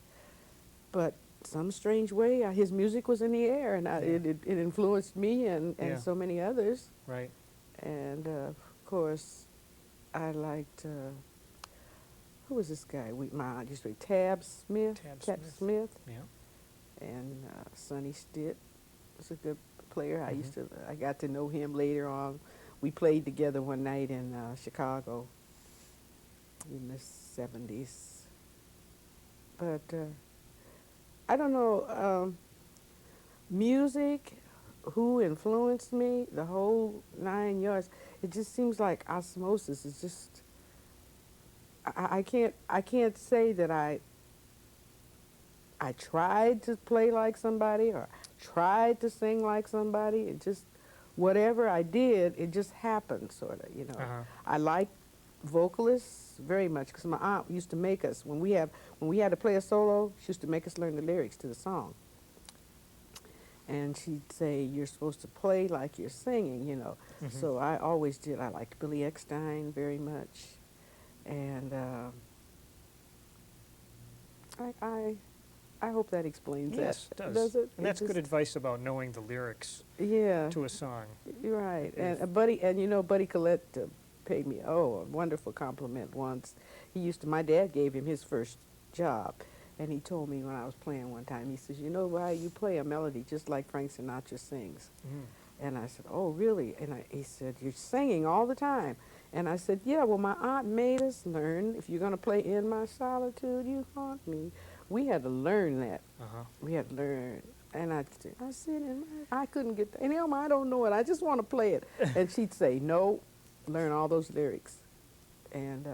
[SPEAKER 2] But some strange way, his music was in the air, and it influenced me and so many others.
[SPEAKER 1] Right.
[SPEAKER 2] And, of course, I liked, who was this guy? My aunt used to be Tab Smith.
[SPEAKER 1] Tab
[SPEAKER 2] Smith.
[SPEAKER 1] Yeah.
[SPEAKER 2] And Sonny Stitt was a good player. I got to know him later on. We played together one night in Chicago in the 70s. But I don't know, music, who influenced me, the whole 9 yards. It just seems like osmosis. It's just, I can't say that I tried to play like somebody or tried to sing like somebody. It just, whatever I did, it just happened, sort of, you know. I like vocalists very much because my aunt used to make us, when we had to play a solo, she used to make us learn the lyrics to the song. And she'd say, "You're supposed to play like you're singing," you know. So I always did. I liked Billy Eckstine very much. And I hope that explains that.
[SPEAKER 1] Yes, it does.
[SPEAKER 2] Does it?
[SPEAKER 1] And that's good advice about knowing the lyrics to a song.
[SPEAKER 2] You're right. And Buddy Collette paid me a wonderful compliment once. My dad gave him his first job, and he told me when I was playing one time, he says, "You know why you play a melody just like Frank Sinatra sings?" And I said, "Oh, really?" And he said, "You're singing all the time." And I said, "Yeah, well, my aunt made us learn, if you're going to play In My Solitude, You Haunt Me." We had to learn that. We had to learn. And I said, I couldn't get that. And Elma, I don't know it. I just want to play it. And she'd say, "No, learn all those lyrics." And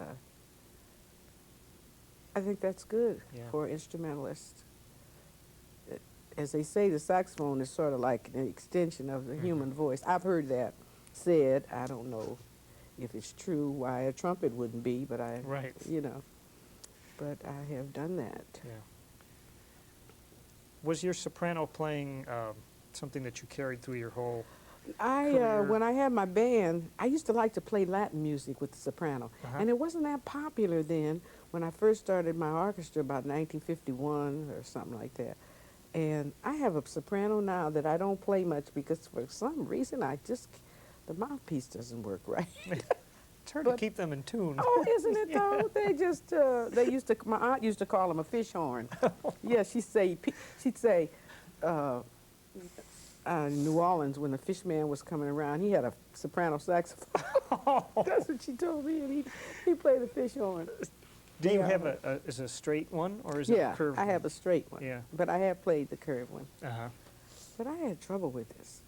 [SPEAKER 2] I think that's good for an instrumentalist. As they say, the saxophone is sort of like an extension of the human voice. I've heard that said. I don't know if it's true, why a trumpet wouldn't be, but you know. But I have done that.
[SPEAKER 1] Yeah. Was your soprano playing something that you carried through your whole career?
[SPEAKER 2] When I had my band, I used to like to play Latin music with the soprano. And it wasn't that popular then when I first started my orchestra about 1951 or something like that. And I have a soprano now that I don't play much because for some reason the mouthpiece doesn't work right.
[SPEAKER 1] It's hard to keep them in tune.
[SPEAKER 2] Oh, isn't it though? They just, my aunt used to call them a fish horn. Yeah, she'd say, New Orleans when the fish man was coming around. He had a soprano saxophone. That's what she told me, and he played the fish horn.
[SPEAKER 1] Do you
[SPEAKER 2] Yeah.
[SPEAKER 1] have is it a straight one or is it a curved
[SPEAKER 2] I
[SPEAKER 1] one?
[SPEAKER 2] have a straight one.
[SPEAKER 1] Yeah.
[SPEAKER 2] But I have played the curved one.
[SPEAKER 1] Uh-huh.
[SPEAKER 2] But I had trouble with this.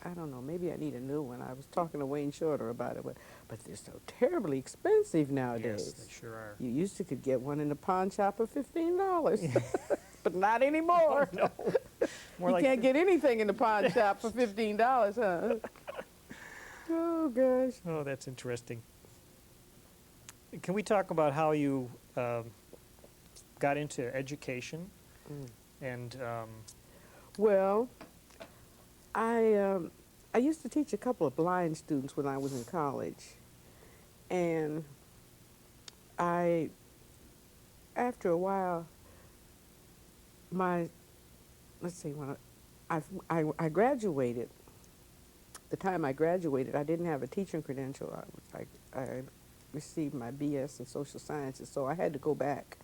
[SPEAKER 2] I don't know. Maybe I need a new one. I was talking to Wayne Shorter about it, but they're so terribly expensive nowadays.
[SPEAKER 1] Yes, they sure are.
[SPEAKER 2] You used to could get one in the pawn shop for $15, but not anymore.
[SPEAKER 1] No. More
[SPEAKER 2] You
[SPEAKER 1] like
[SPEAKER 2] can't get anything in the pawn shop for $15, huh? Oh gosh.
[SPEAKER 1] Oh, that's interesting. Can we talk about how you got into education? And
[SPEAKER 2] Well, I used to teach a couple of blind students when I was in college, and after a while, let's see, when I graduated. The time I graduated, I didn't have a teaching credential. I received my BS in social sciences, so I had to go back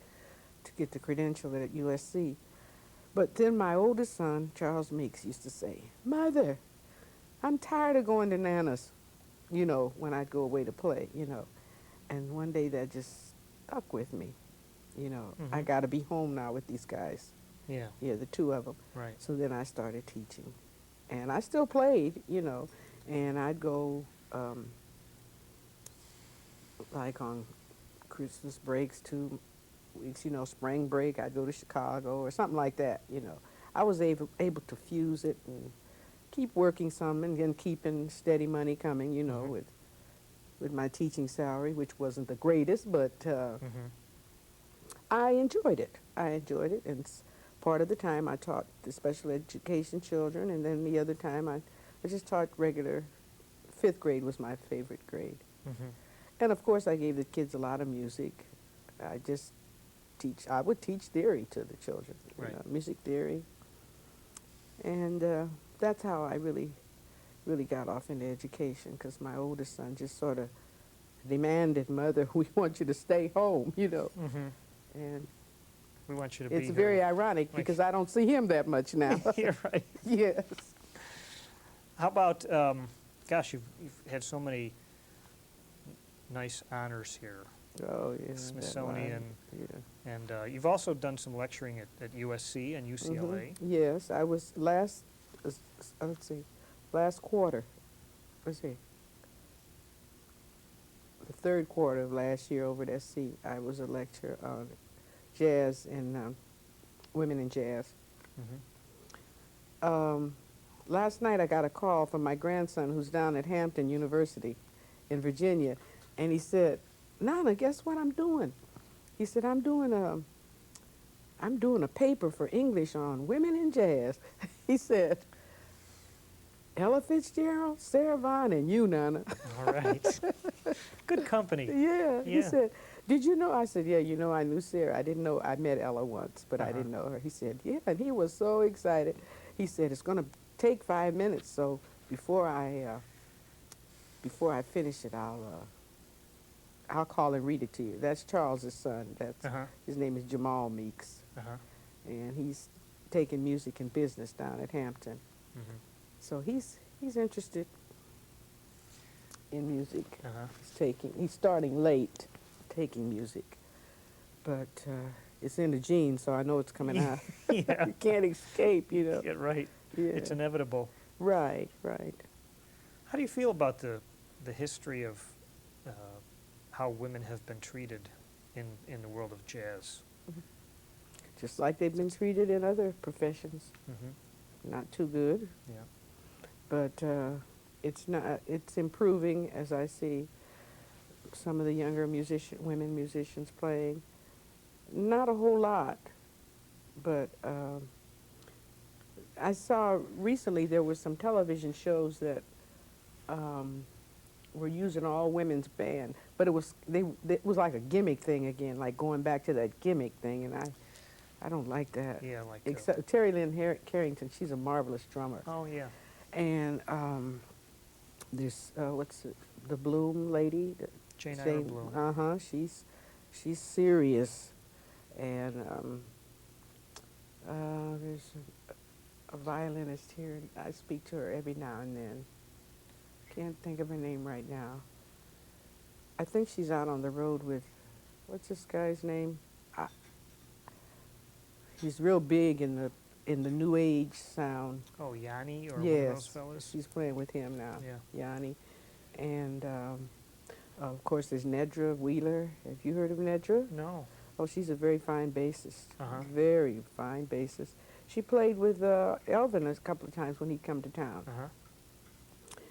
[SPEAKER 2] to get the credential at USC. But then my oldest son, Charles Meeks, used to say, "Mother, I'm tired of going to Nana's," when I'd go away to play, And one day that just stuck with me, I got to be home now with these guys.
[SPEAKER 1] yeah,
[SPEAKER 2] Yeah, the two of them.
[SPEAKER 1] right.
[SPEAKER 2] So then I started teaching. And I still played, and I'd go, like on Christmas breaks, 2 weeks, spring break, I'd go to Chicago or something like that, I was able to fuse it and keep working some and then keeping steady money coming, with my teaching salary, which wasn't the greatest, but I enjoyed it. And part of the time I taught the special education children, and then the other time I just taught regular. 5th grade was my favorite grade. And of course I gave the kids a lot of music. I would teach theory to the children,
[SPEAKER 1] Right.
[SPEAKER 2] music theory. And that's how I really got off into education, because my oldest son just sort of demanded, "Mother, we want you to stay home," And
[SPEAKER 1] We want you to be
[SPEAKER 2] it's
[SPEAKER 1] here.
[SPEAKER 2] very ironic
[SPEAKER 1] Like-
[SPEAKER 2] because I don't see him that much now.
[SPEAKER 1] Yeah, right.
[SPEAKER 2] Yes.
[SPEAKER 1] How about, gosh, you've had so many nice honors here.
[SPEAKER 2] Oh, yeah. that
[SPEAKER 1] Smithsonian,
[SPEAKER 2] line, yeah.
[SPEAKER 1] and you've also done some lecturing at USC and UCLA.
[SPEAKER 2] Yes, I was last quarter. Let's see. The 3rd quarter of last year over at SC, I was a lecturer on jazz and women in jazz. Last night I got a call from my grandson who's down at Hampton University in Virginia, and he said, "Nana, guess what I'm doing?" He said, I'm doing a paper for English on women in jazz." He said, "Ella Fitzgerald, Sarah Vaughan, and you, Nana."
[SPEAKER 1] All right. Good company.
[SPEAKER 2] Yeah. He
[SPEAKER 1] Yeah.
[SPEAKER 2] said, "Did you know?" I said, "Yeah, I knew Sarah. I didn't know. I met Ella once, but I
[SPEAKER 1] Uh-huh.
[SPEAKER 2] didn't know her." He said, "Yeah," and he was so excited. He said, "It's going to take 5 minutes, so before I finish it, I'll call and read it to you." That's Charles's son.
[SPEAKER 1] Uh-huh.
[SPEAKER 2] His name is Jamal Meeks,
[SPEAKER 1] Uh-huh.
[SPEAKER 2] and he's taking music and business down at Hampton. So he's interested in music.
[SPEAKER 1] Uh-huh.
[SPEAKER 2] He's starting late taking music, but it's in the genes, so I know it's coming out.
[SPEAKER 1] Yeah.
[SPEAKER 2] You can't escape,
[SPEAKER 1] Yeah, right.
[SPEAKER 2] Yeah.
[SPEAKER 1] It's inevitable.
[SPEAKER 2] Right.
[SPEAKER 1] How do you feel about the history of how women have been treated in the world of jazz?
[SPEAKER 2] Just like they've been treated in other professions. Not too good,
[SPEAKER 1] Yeah.
[SPEAKER 2] but it's improving as I see some of the younger women musicians playing. Not a whole lot, but I saw recently there were some television shows that were using all women's band, but it was like a gimmick thing again, like going back to that gimmick thing, and I don't like that.
[SPEAKER 1] Yeah, like.
[SPEAKER 2] Except Terry Lynn Carrington, she's a marvelous drummer.
[SPEAKER 1] Oh yeah.
[SPEAKER 2] And there's the Bloom lady.
[SPEAKER 1] Jane Ira Bloom.
[SPEAKER 2] She's serious, and there's a violinist here. I speak to her every now and then. Can't think of her name right now. I think she's out on the road with, what's this guy's name? I, he's real big in the new age sound.
[SPEAKER 1] Oh, Yanni or one of those
[SPEAKER 2] Yes,
[SPEAKER 1] fellas?
[SPEAKER 2] she's playing with him now.
[SPEAKER 1] Yeah.
[SPEAKER 2] Yanni, and of course there's Nedra Wheeler. Have you heard of Nedra?
[SPEAKER 1] No.
[SPEAKER 2] Oh, she's a very fine bassist.
[SPEAKER 1] Uh-huh.
[SPEAKER 2] Very fine bassist. She played with Elvin a couple of times when he come to town.
[SPEAKER 1] Uh-huh.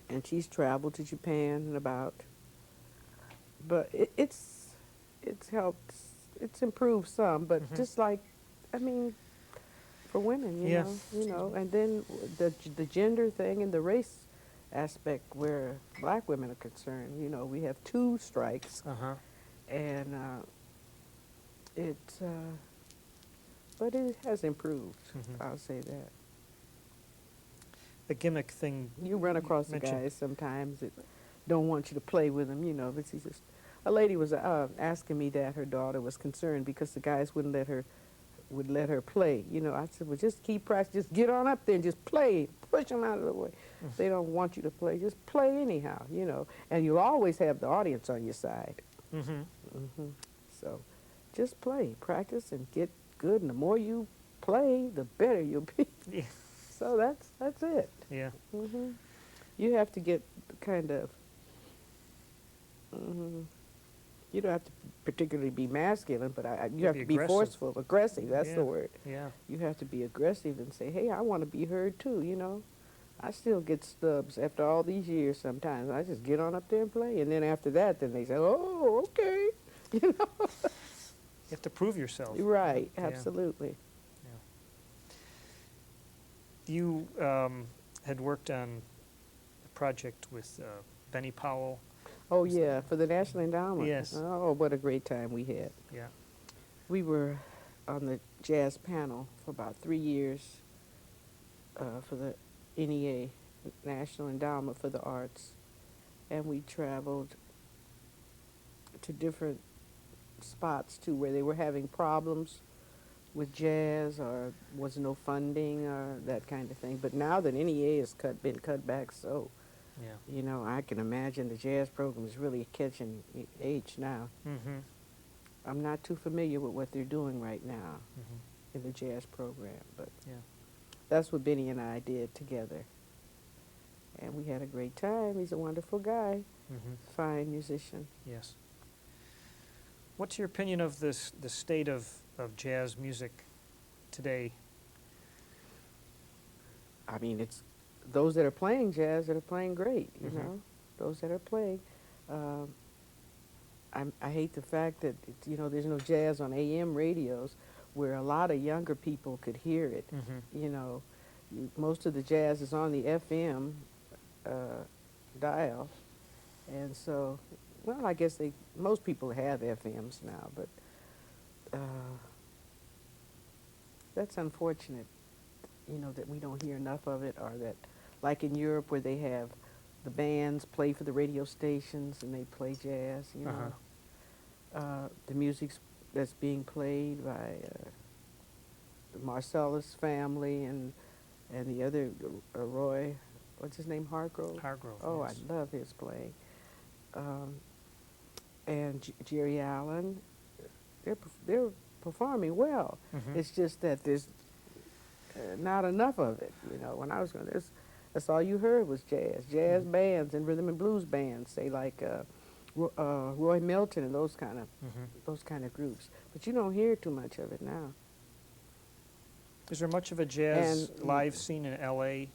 [SPEAKER 2] And she's traveled to Japan and about. But it's helped, it's improved some, but
[SPEAKER 1] Mhm.
[SPEAKER 2] just like, I mean, for women,
[SPEAKER 1] Yeah.
[SPEAKER 2] you know, and then the gender thing and the race aspect where black women are concerned, you know, we have 2 strikes,
[SPEAKER 1] Uh-huh.
[SPEAKER 2] and but it has improved,
[SPEAKER 1] Mhm.
[SPEAKER 2] I'll say that.
[SPEAKER 1] The gimmick thing.
[SPEAKER 2] You run across the
[SPEAKER 1] mentioned-
[SPEAKER 2] guys sometimes that don't want you to play with them, you know, but she's just, a lady was asking me that her daughter was concerned because the guys would let her play. You know, I said, well, just keep practicing. Just get on up there and just play. Push them out of the way. They don't want you to play. Just play anyhow, you know. And you'll always have the audience on your side.
[SPEAKER 1] Mm-hmm.
[SPEAKER 2] So just play. Practice and get good. And the more you play, the better you'll be.
[SPEAKER 1] Yeah.
[SPEAKER 2] So that's it.
[SPEAKER 1] Yeah.
[SPEAKER 2] You have to get kind of... You don't have to particularly be masculine, but you have
[SPEAKER 1] be
[SPEAKER 2] to be
[SPEAKER 1] aggressive.
[SPEAKER 2] forceful, aggressive, that's
[SPEAKER 1] Yeah.
[SPEAKER 2] the word.
[SPEAKER 1] Yeah.
[SPEAKER 2] You have to be aggressive and say, hey, I want to be heard too, you know. I still get stubs after all these years sometimes. I just get on up there and play. And then after that, then they say, oh, okay. You know?
[SPEAKER 1] You have to prove yourself.
[SPEAKER 2] Right,
[SPEAKER 1] Yeah.
[SPEAKER 2] absolutely.
[SPEAKER 1] You had worked on a project with Benny Powell.
[SPEAKER 2] Oh, yeah, for the National Endowment.
[SPEAKER 1] Yes.
[SPEAKER 2] Oh, what a great time we had.
[SPEAKER 1] Yeah.
[SPEAKER 2] We were on the jazz panel for about 3 years for the NEA, National Endowment for the Arts. And we traveled to different spots, too, where they were having problems with jazz or was no funding or that kind of thing. But now that NEA has been cut back, so,
[SPEAKER 1] Yeah.
[SPEAKER 2] you know, I can imagine the jazz program is really catching age now.
[SPEAKER 1] Mm-hmm.
[SPEAKER 2] I'm not too familiar with what they're doing right now
[SPEAKER 1] Mm-hmm.
[SPEAKER 2] in the jazz program, but
[SPEAKER 1] Yeah.
[SPEAKER 2] that's what Benny and I did together. And we had a great time. He's a wonderful guy,
[SPEAKER 1] Mm-hmm.
[SPEAKER 2] fine musician.
[SPEAKER 1] Yes. What's your opinion of the state of jazz music today?
[SPEAKER 2] I mean, it's those that are playing jazz that are playing great, you
[SPEAKER 1] Mhm.
[SPEAKER 2] know, those that are playing. I hate the fact that, you know, there's no jazz on AM radios where a lot of younger people could hear it.
[SPEAKER 1] Mm-hmm.
[SPEAKER 2] You know, most of the jazz is on the FM dial. And so, well, I guess most people have FMs now, but that's unfortunate, you know, that we don't hear enough of it, or that, like in Europe where they have the bands play for the radio stations and they play jazz, you know. The music that's being played by the Marcellus family and the other Roy, what's his name, Hargrove?
[SPEAKER 1] Hargrove.
[SPEAKER 2] Oh,
[SPEAKER 1] yes.
[SPEAKER 2] I love his playing. And Jerry Allen, they're performing well.
[SPEAKER 1] Mhm.
[SPEAKER 2] It's just that there's not enough of it. You know, when I was going, that's all you heard was jazz bands and rhythm and blues bands, say like Roy Milton and those kind of groups. But you don't hear too much of it now.
[SPEAKER 1] Is there much of a jazz
[SPEAKER 2] And-
[SPEAKER 1] live scene in L.A.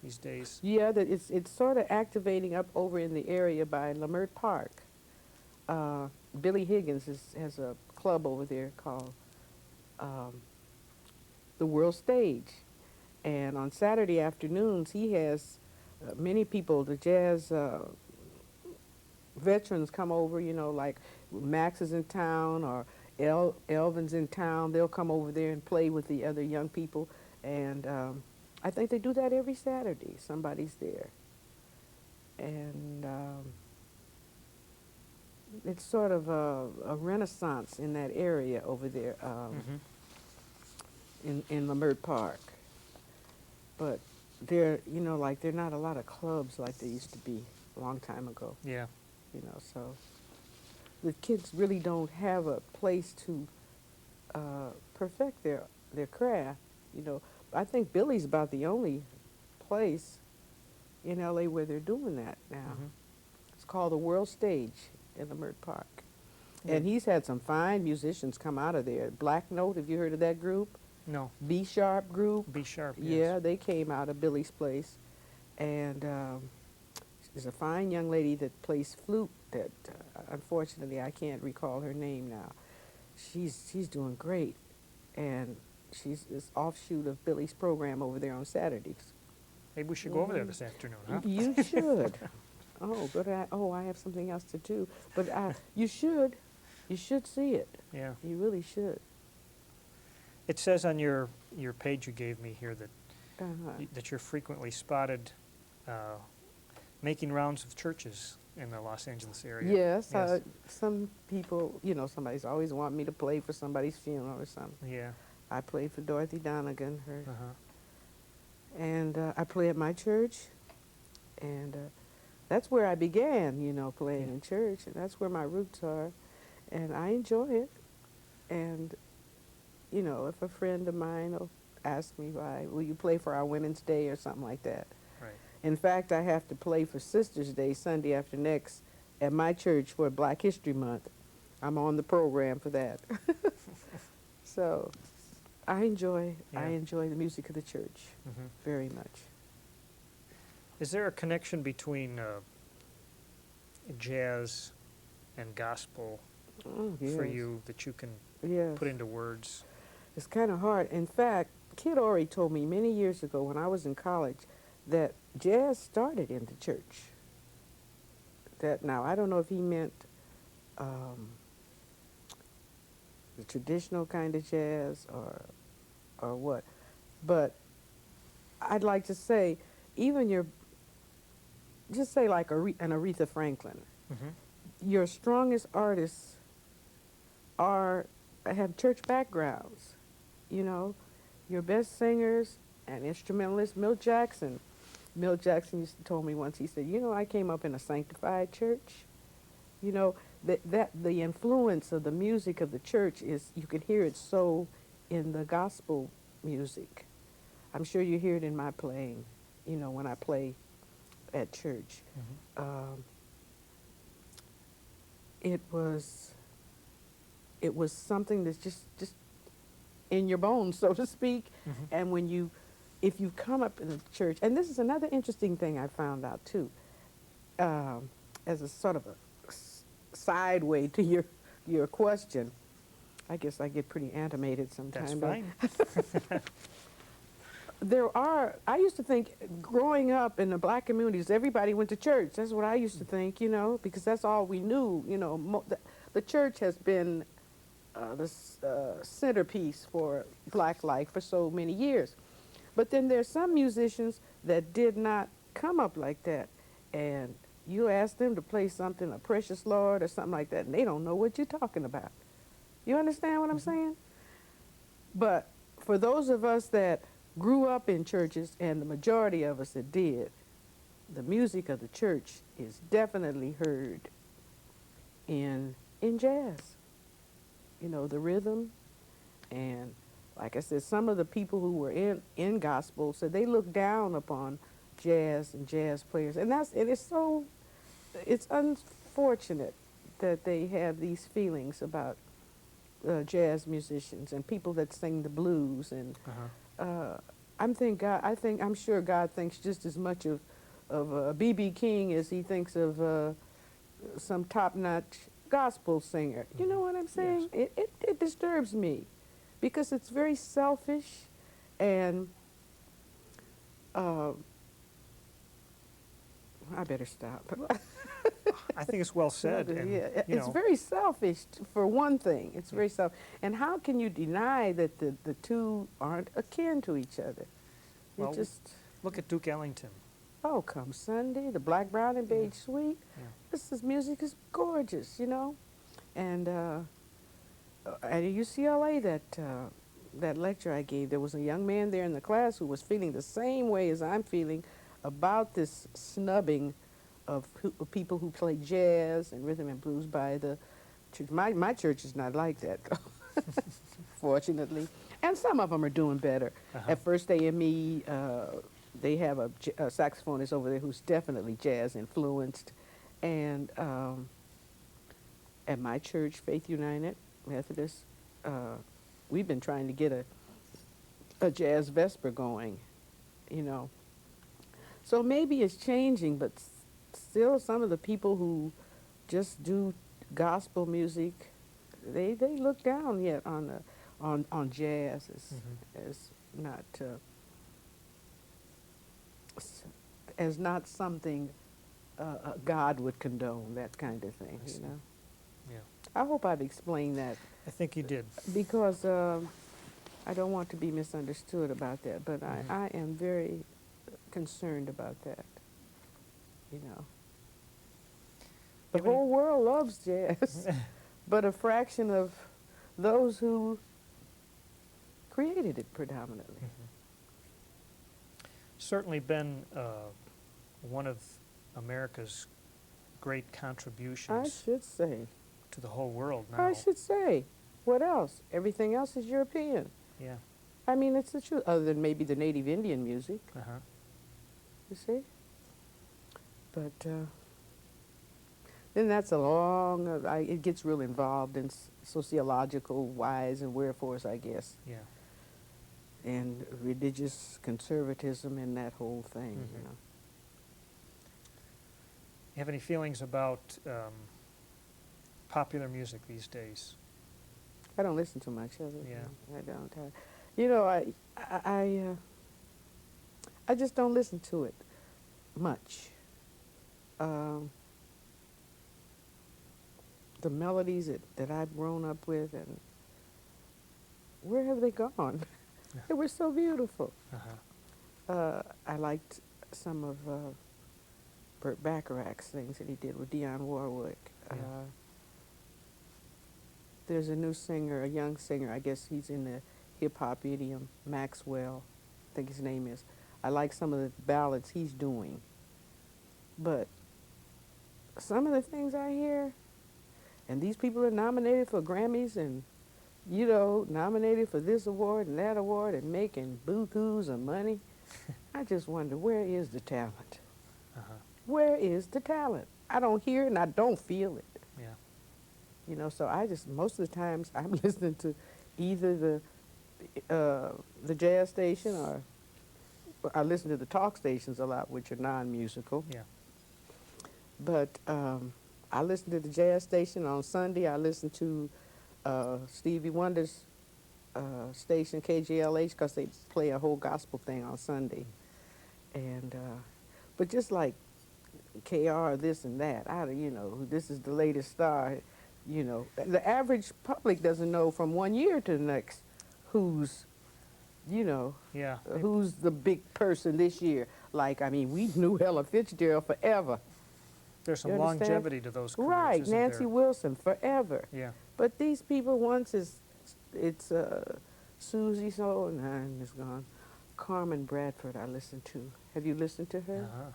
[SPEAKER 1] these days?
[SPEAKER 2] Yeah, that it's sort of activating up over in the area by Lamert Park. Billy Higgins has a club over there called the World Stage. And on Saturday afternoons, he has many people, the jazz veterans come over, you know, like Max is in town or Elvin's in town. They'll come over there and play with the other young people. And I think they do that every Saturday. Somebody's there. And it's sort of a renaissance in that area over there
[SPEAKER 1] Mm-hmm.
[SPEAKER 2] in Lamert Park. but there, you know, like there are not a lot of clubs like there used to be a long time ago.
[SPEAKER 1] Yeah.
[SPEAKER 2] You know, so the kids really don't have a place to perfect their craft. You know, I think Billy's about the only place in LA where they're doing that now.
[SPEAKER 1] Hmm.
[SPEAKER 2] It's called the World Stage in Leimert Park.
[SPEAKER 1] Yeah.
[SPEAKER 2] And he's had some fine musicians come out of there. Black Note, have you heard of that group?
[SPEAKER 1] No.
[SPEAKER 2] B Sharp group.
[SPEAKER 1] B sharp.
[SPEAKER 2] Yeah,
[SPEAKER 1] Yes.
[SPEAKER 2] they came out of Billy's place. And there's a fine young lady that plays flute that, unfortunately, I can't recall her name now. She's doing great. And she's this offshoot of Billy's program over there on Saturdays.
[SPEAKER 1] Maybe we should go over there
[SPEAKER 2] Mhm.
[SPEAKER 1] this afternoon, huh?
[SPEAKER 2] You should. Oh, but I have something else to do. But you should. You should see it.
[SPEAKER 1] Yeah.
[SPEAKER 2] You really should.
[SPEAKER 1] It says on your page you gave me here that
[SPEAKER 2] Uh-huh.
[SPEAKER 1] that you're frequently spotted making rounds of churches in the Los Angeles area.
[SPEAKER 2] Yes,
[SPEAKER 1] Yes.
[SPEAKER 2] some people, you know, somebody's always wanting me to play for somebody's funeral or something.
[SPEAKER 1] Yeah.
[SPEAKER 2] I played for Dorothy Donegan, her,
[SPEAKER 1] Uh-huh.
[SPEAKER 2] and I play at my church, and that's where I began, you know, playing
[SPEAKER 1] Yeah.
[SPEAKER 2] in church, and that's where my roots are, and I enjoy it. And you know, if a friend of mine will ask me, why, will you play for our Women's Day or something like that?
[SPEAKER 1] Right.
[SPEAKER 2] In fact, I have to play for Sisters Day Sunday after next at my church for Black History Month. I'm on the program for that. So I enjoy
[SPEAKER 1] Yeah.
[SPEAKER 2] the music of the church
[SPEAKER 1] Hmm.
[SPEAKER 2] very much.
[SPEAKER 1] Is there a connection between jazz and gospel
[SPEAKER 2] Oh,
[SPEAKER 1] for
[SPEAKER 2] yes.
[SPEAKER 1] you that you can
[SPEAKER 2] Yes.
[SPEAKER 1] put into words?
[SPEAKER 2] It's kind of hard. In fact, Kid Ory told me many years ago when I was in college that jazz started in the church. That now, I don't know if he meant the traditional kind of jazz or what, but I'd like to say even just say like an Aretha Franklin,
[SPEAKER 1] Mm-hmm.
[SPEAKER 2] your strongest artists have church backgrounds. You know, your best singers and instrumentalists. Milt Jackson used to told me once. He said, "You know, I came up in a sanctified church. You know that the influence of the music of the church is you can hear it so in the gospel music. I'm sure you hear it in my playing. You know, when I play at church."
[SPEAKER 1] Mm-hmm.
[SPEAKER 2] It was something that's just in your bones, so to speak.
[SPEAKER 1] Mm-hmm.
[SPEAKER 2] And if you come up in the church, and this is another interesting thing I found out too, as a sort of a side way to your question. I guess I get pretty animated sometimes.
[SPEAKER 1] That's fine.
[SPEAKER 2] I used to think growing up in the black communities, everybody went to church. That's what I used to think, you know, because that's all we knew. You know, the church has been the centerpiece for black life for so many years. But then there's some musicians that did not come up like that. And you ask them to play something, a Precious Lord or something like that, and they don't know what you're talking about. You understand what I'm saying? But for those of us that grew up in churches, and the majority of us that did, the music of the church is definitely heard in jazz. You know, the rhythm, and like I said, some of the people who were in gospel said they looked down upon jazz and jazz players, and it's unfortunate that they have these feelings about jazz musicians and people that sing the blues. And
[SPEAKER 1] Uh-huh.
[SPEAKER 2] I'm sure God thinks just as much of B.B. King as he thinks of some top-notch gospel singer. You know what I'm saying?
[SPEAKER 1] Yes.
[SPEAKER 2] It disturbs me because it's very selfish, and I better stop.
[SPEAKER 1] I think it's well said. And,
[SPEAKER 2] Yeah,
[SPEAKER 1] you
[SPEAKER 2] it's
[SPEAKER 1] know,
[SPEAKER 2] very selfish, for one thing. It's very selfish. And how can you deny that the two aren't akin to each other?
[SPEAKER 1] Well,
[SPEAKER 2] It just,
[SPEAKER 1] look at Duke Ellington.
[SPEAKER 2] oh, come Sunday, the Black, Brown, and Beige Suite.
[SPEAKER 1] Yeah.
[SPEAKER 2] Music is gorgeous, you know. And at UCLA, that that lecture I gave, there was a young man there in the class who was feeling the same way as I'm feeling about this snubbing of people who play jazz and rhythm and blues by the church. My church is not like that, fortunately. And some of them are doing better.
[SPEAKER 1] Uh-huh.
[SPEAKER 2] At First AME, they have a saxophonist over there who's definitely jazz influenced. And at my church, Faith United Methodist, we've been trying to get a jazz vesper going, you know. So maybe it's changing, but still some of the people who just do gospel music, they look down yet on jazz as not as not something God would condone, that kind of thing, you know.
[SPEAKER 1] Yeah.
[SPEAKER 2] I hope I've explained that
[SPEAKER 1] I think you did.
[SPEAKER 2] because I don't want to be misunderstood about that, but I am very concerned about that, you know. The
[SPEAKER 1] Have any-
[SPEAKER 2] whole world loves jazz, but a fraction of those who created it predominantly.
[SPEAKER 1] Certainly been one of America's great
[SPEAKER 2] I
[SPEAKER 1] contributions
[SPEAKER 2] should say.
[SPEAKER 1] to the whole world now.
[SPEAKER 2] I should say. What else? Everything else is European.
[SPEAKER 1] Yeah.
[SPEAKER 2] I mean, it's the truth, other than maybe the native Indian music,
[SPEAKER 1] Uh-huh.
[SPEAKER 2] you see. But then that's a long, it gets real involved in sociological whys and wherefores, I guess,
[SPEAKER 1] Yeah.
[SPEAKER 2] and religious conservatism and that whole thing, you
[SPEAKER 1] Mhm.
[SPEAKER 2] know.
[SPEAKER 1] You have any feelings about popular music these days?
[SPEAKER 2] I don't listen to much of it.
[SPEAKER 1] Yeah.
[SPEAKER 2] No, I don't. You know, I just don't listen to it much. The melodies that I've grown up with, and where have they gone?
[SPEAKER 1] Yeah.
[SPEAKER 2] They were so beautiful.
[SPEAKER 1] Uh-huh.
[SPEAKER 2] I liked some of Burt Bacharach's things that he did with Dionne Warwick.
[SPEAKER 1] Yeah.
[SPEAKER 2] There's a new singer, a young singer, I guess he's in the hip-hop idiom, Maxwell, I think his name is. I like some of the ballads he's doing. But some of the things I hear, and these people are nominated for Grammys and, you know, nominated for this award and that award and making bukus of money. I just wonder, where is the talent?
[SPEAKER 1] Uh-huh.
[SPEAKER 2] Where is the talent? I don't hear it and I don't feel it.
[SPEAKER 1] Yeah.
[SPEAKER 2] You know, so I just, most of the times I'm listening to either the jazz station or I listen to the talk stations a lot, which are non-musical.
[SPEAKER 1] Yeah.
[SPEAKER 2] But I listen to the jazz station on Sunday. I listen to Stevie Wonder's station, KJLH, because they play a whole gospel thing on Sunday. And but just like KR, this and that, you know, this is the latest star. You know, the average public doesn't know from one year to the next who's, you know,
[SPEAKER 1] Yeah.
[SPEAKER 2] who's the big person this year. Like, I mean, we knew Ella Fitzgerald forever.
[SPEAKER 1] There's some
[SPEAKER 2] You understand?
[SPEAKER 1] longevity to those careers,
[SPEAKER 2] Right,
[SPEAKER 1] isn't
[SPEAKER 2] Nancy
[SPEAKER 1] there?
[SPEAKER 2] Wilson, forever.
[SPEAKER 1] Yeah.
[SPEAKER 2] But these people, once it's Susie So, and it's gone. Carmen Bradford I listened to. Have you listened to her?
[SPEAKER 1] Uh-huh.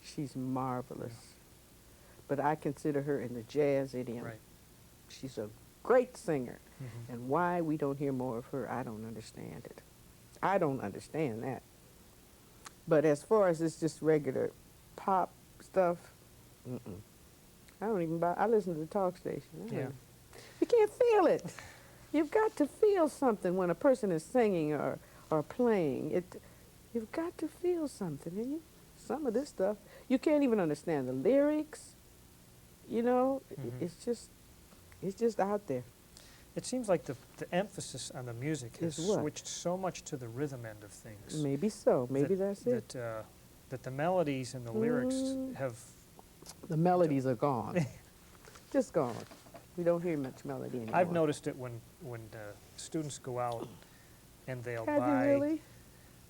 [SPEAKER 2] She's marvelous. But I consider her in the jazz idiom.
[SPEAKER 1] Right.
[SPEAKER 2] She's a great singer.
[SPEAKER 1] Mhm.
[SPEAKER 2] And why we don't hear more of her, I don't understand it. I don't understand that. But as far as it's just regular pop stuff, I don't even buy. I listen to the talk station.
[SPEAKER 1] Yeah.
[SPEAKER 2] You can't feel it. You've got to feel something when a person is singing or playing. You've got to feel something. And some of this stuff, you can't even understand the lyrics. You know,
[SPEAKER 1] Mhm.
[SPEAKER 2] it's just out there.
[SPEAKER 1] It seems like the emphasis on the music has
[SPEAKER 2] Is what?
[SPEAKER 1] switched so much to the rhythm end of things.
[SPEAKER 2] Maybe so. Maybe that's it.
[SPEAKER 1] That the melodies and the lyrics
[SPEAKER 2] Mm.
[SPEAKER 1] have.
[SPEAKER 2] The melodies are gone. Just gone. We don't hear much melody anymore.
[SPEAKER 1] I've noticed it when students go out and they'll
[SPEAKER 2] Have
[SPEAKER 1] buy.
[SPEAKER 2] you really?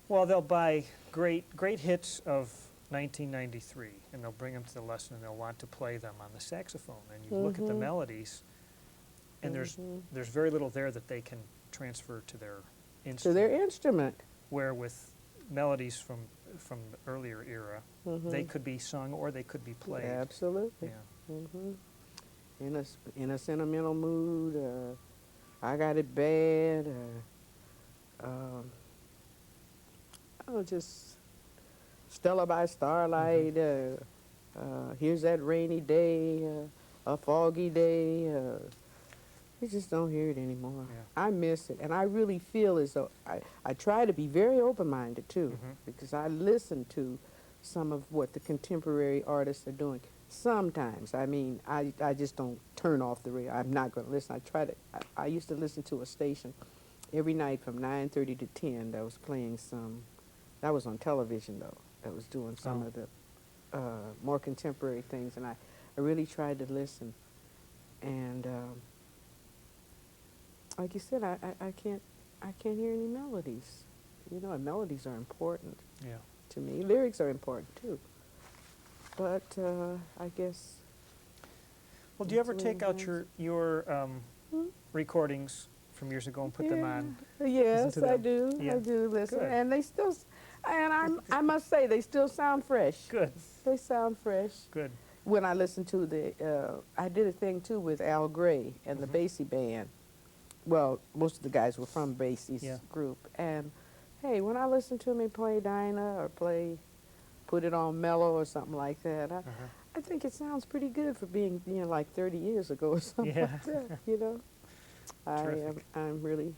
[SPEAKER 1] Well, they'll buy great hits of 1993, and they'll bring them to the lesson, and they'll want to play them on the saxophone. And you look at the
[SPEAKER 2] Mhm.
[SPEAKER 1] melodies, and
[SPEAKER 2] Mhm.
[SPEAKER 1] there's very little there that they can transfer to their
[SPEAKER 2] to their
[SPEAKER 1] instrument.
[SPEAKER 2] instrument.
[SPEAKER 1] Where with melodies from the earlier era, they could be sung or they could be played.
[SPEAKER 2] Absolutely.
[SPEAKER 1] Yeah.
[SPEAKER 2] hmm in a sentimental mood, I got it bad, oh, just Stella by Starlight, here's that rainy day, a foggy day. You just don't hear it anymore.
[SPEAKER 1] Yeah.
[SPEAKER 2] I miss it, and I really feel as though I try to be very open-minded, too,
[SPEAKER 1] Mhm.
[SPEAKER 2] because I listen to some of what the contemporary artists are doing. Sometimes, I mean, I just don't turn off the radio. I'm not going to listen. I used to listen to a station every night from 9:30 to 10 that was playing some, that was on television, though, that was doing some
[SPEAKER 1] Oh.
[SPEAKER 2] of the more contemporary things, and I really tried to listen. And like you said, I can't hear any melodies. You know, and melodies are important
[SPEAKER 1] Yeah.
[SPEAKER 2] to me. Lyrics are important too. But I guess.
[SPEAKER 1] Well, do you ever
[SPEAKER 2] that's the way
[SPEAKER 1] take
[SPEAKER 2] it
[SPEAKER 1] out
[SPEAKER 2] goes.
[SPEAKER 1] your
[SPEAKER 2] Hmm?
[SPEAKER 1] recordings from years ago and put them on?
[SPEAKER 2] Yes,
[SPEAKER 1] to
[SPEAKER 2] I
[SPEAKER 1] them?
[SPEAKER 2] do.
[SPEAKER 1] Yeah.
[SPEAKER 2] I do listen,
[SPEAKER 1] Good.
[SPEAKER 2] and they still, I must say, they still sound fresh.
[SPEAKER 1] Good.
[SPEAKER 2] They sound fresh.
[SPEAKER 1] Good.
[SPEAKER 2] When I listen to I did a thing too with Al Gray and the
[SPEAKER 1] Mhm.
[SPEAKER 2] Basie Band. Well, most of the guys were from Basie's
[SPEAKER 1] Yeah.
[SPEAKER 2] group, and hey, when I listen to me play Dinah or put it on mellow or something like that,
[SPEAKER 1] Uh-huh.
[SPEAKER 2] I think it sounds pretty good for being, like 30 years ago or something
[SPEAKER 1] Yeah.
[SPEAKER 2] like that,
[SPEAKER 1] Terrific.
[SPEAKER 2] I'm really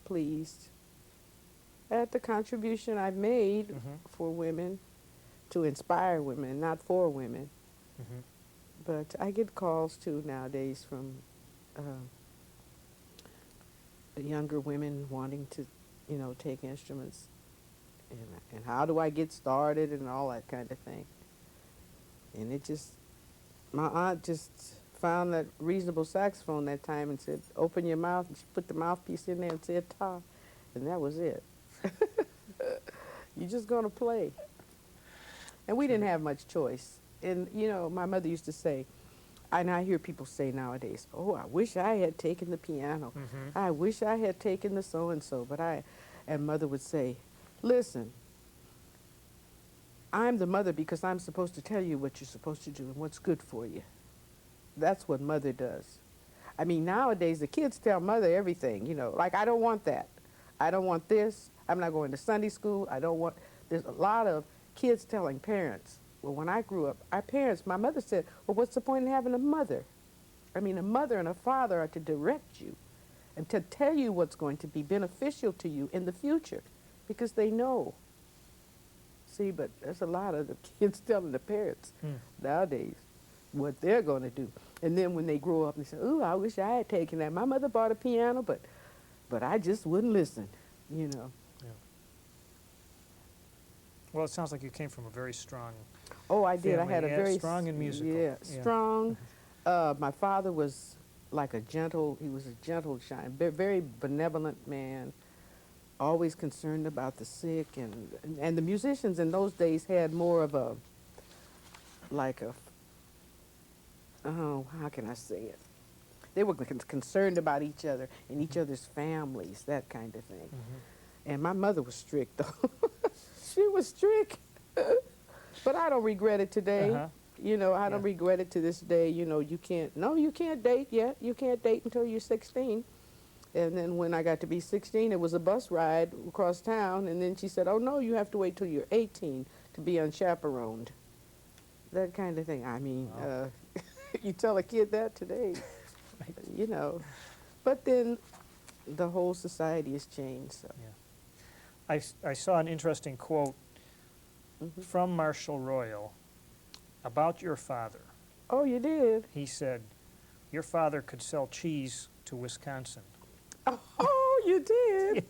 [SPEAKER 2] pleased at the contribution I've made
[SPEAKER 1] Mhm.
[SPEAKER 2] for women, to inspire women, not for women.
[SPEAKER 1] Mhm.
[SPEAKER 2] But I get calls too nowadays from younger women wanting to, take instruments, and how do I get started and all that kind of thing. And my aunt just found that reasonable saxophone that time and said, open your mouth, and she put the mouthpiece in there and said ta, and that was it. You're just going to play. And we didn't have much choice. And, my mother used to say, and I hear people say nowadays, oh, I wish I had taken the piano.
[SPEAKER 1] Mhm.
[SPEAKER 2] I wish I had taken the so-and-so. And mother would say, listen, I'm the mother because I'm supposed to tell you what you're supposed to do and what's good for you. That's what mother does. I mean, nowadays the kids tell mother everything, like, I don't want that. I don't want this. I'm not going to Sunday school. There's a lot of kids telling parents. Well, when I grew up, my mother said, well, what's the point in having a mother? I mean, a mother and a father are to direct you and to tell you what's going to be beneficial to you in the future because they know. See, but there's a lot of the kids telling the parents nowadays what they're going to do. And then when they grow up and say, ooh, I wish I had taken that. My mother bought a piano, but I just wouldn't listen,
[SPEAKER 1] Yeah. Well, it sounds like you came from a very strong
[SPEAKER 2] Oh, I did. I
[SPEAKER 1] family.
[SPEAKER 2] had a
[SPEAKER 1] Yeah,
[SPEAKER 2] very
[SPEAKER 1] strong and musical.
[SPEAKER 2] Yeah,
[SPEAKER 1] Yeah.
[SPEAKER 2] strong. My father was like he was a gentle giant, very benevolent man, always concerned about the sick, and the musicians in those days had more of how can I say it? They were concerned about each other and each other's families, that kind of thing.
[SPEAKER 1] Mhm.
[SPEAKER 2] And my mother was strict, though. She was strict. But I don't regret it today.
[SPEAKER 1] Uh-huh.
[SPEAKER 2] I don't
[SPEAKER 1] Yeah.
[SPEAKER 2] regret it to this day. You can't date yet. You can't date until you're 16. And then when I got to be 16, it was a bus ride across town. And then she said, oh, no, you have to wait till you're 18 to be unchaperoned. That kind of thing. I mean,
[SPEAKER 1] Wow.
[SPEAKER 2] you tell a kid that today,
[SPEAKER 1] Right.
[SPEAKER 2] But then the whole society has changed. So.
[SPEAKER 1] Yeah. I saw an interesting quote
[SPEAKER 2] Mhm.
[SPEAKER 1] from Marshall Royal about your father.
[SPEAKER 2] Oh, you did?
[SPEAKER 1] He said, your father could sell cheese to Wisconsin.
[SPEAKER 2] Oh, you did?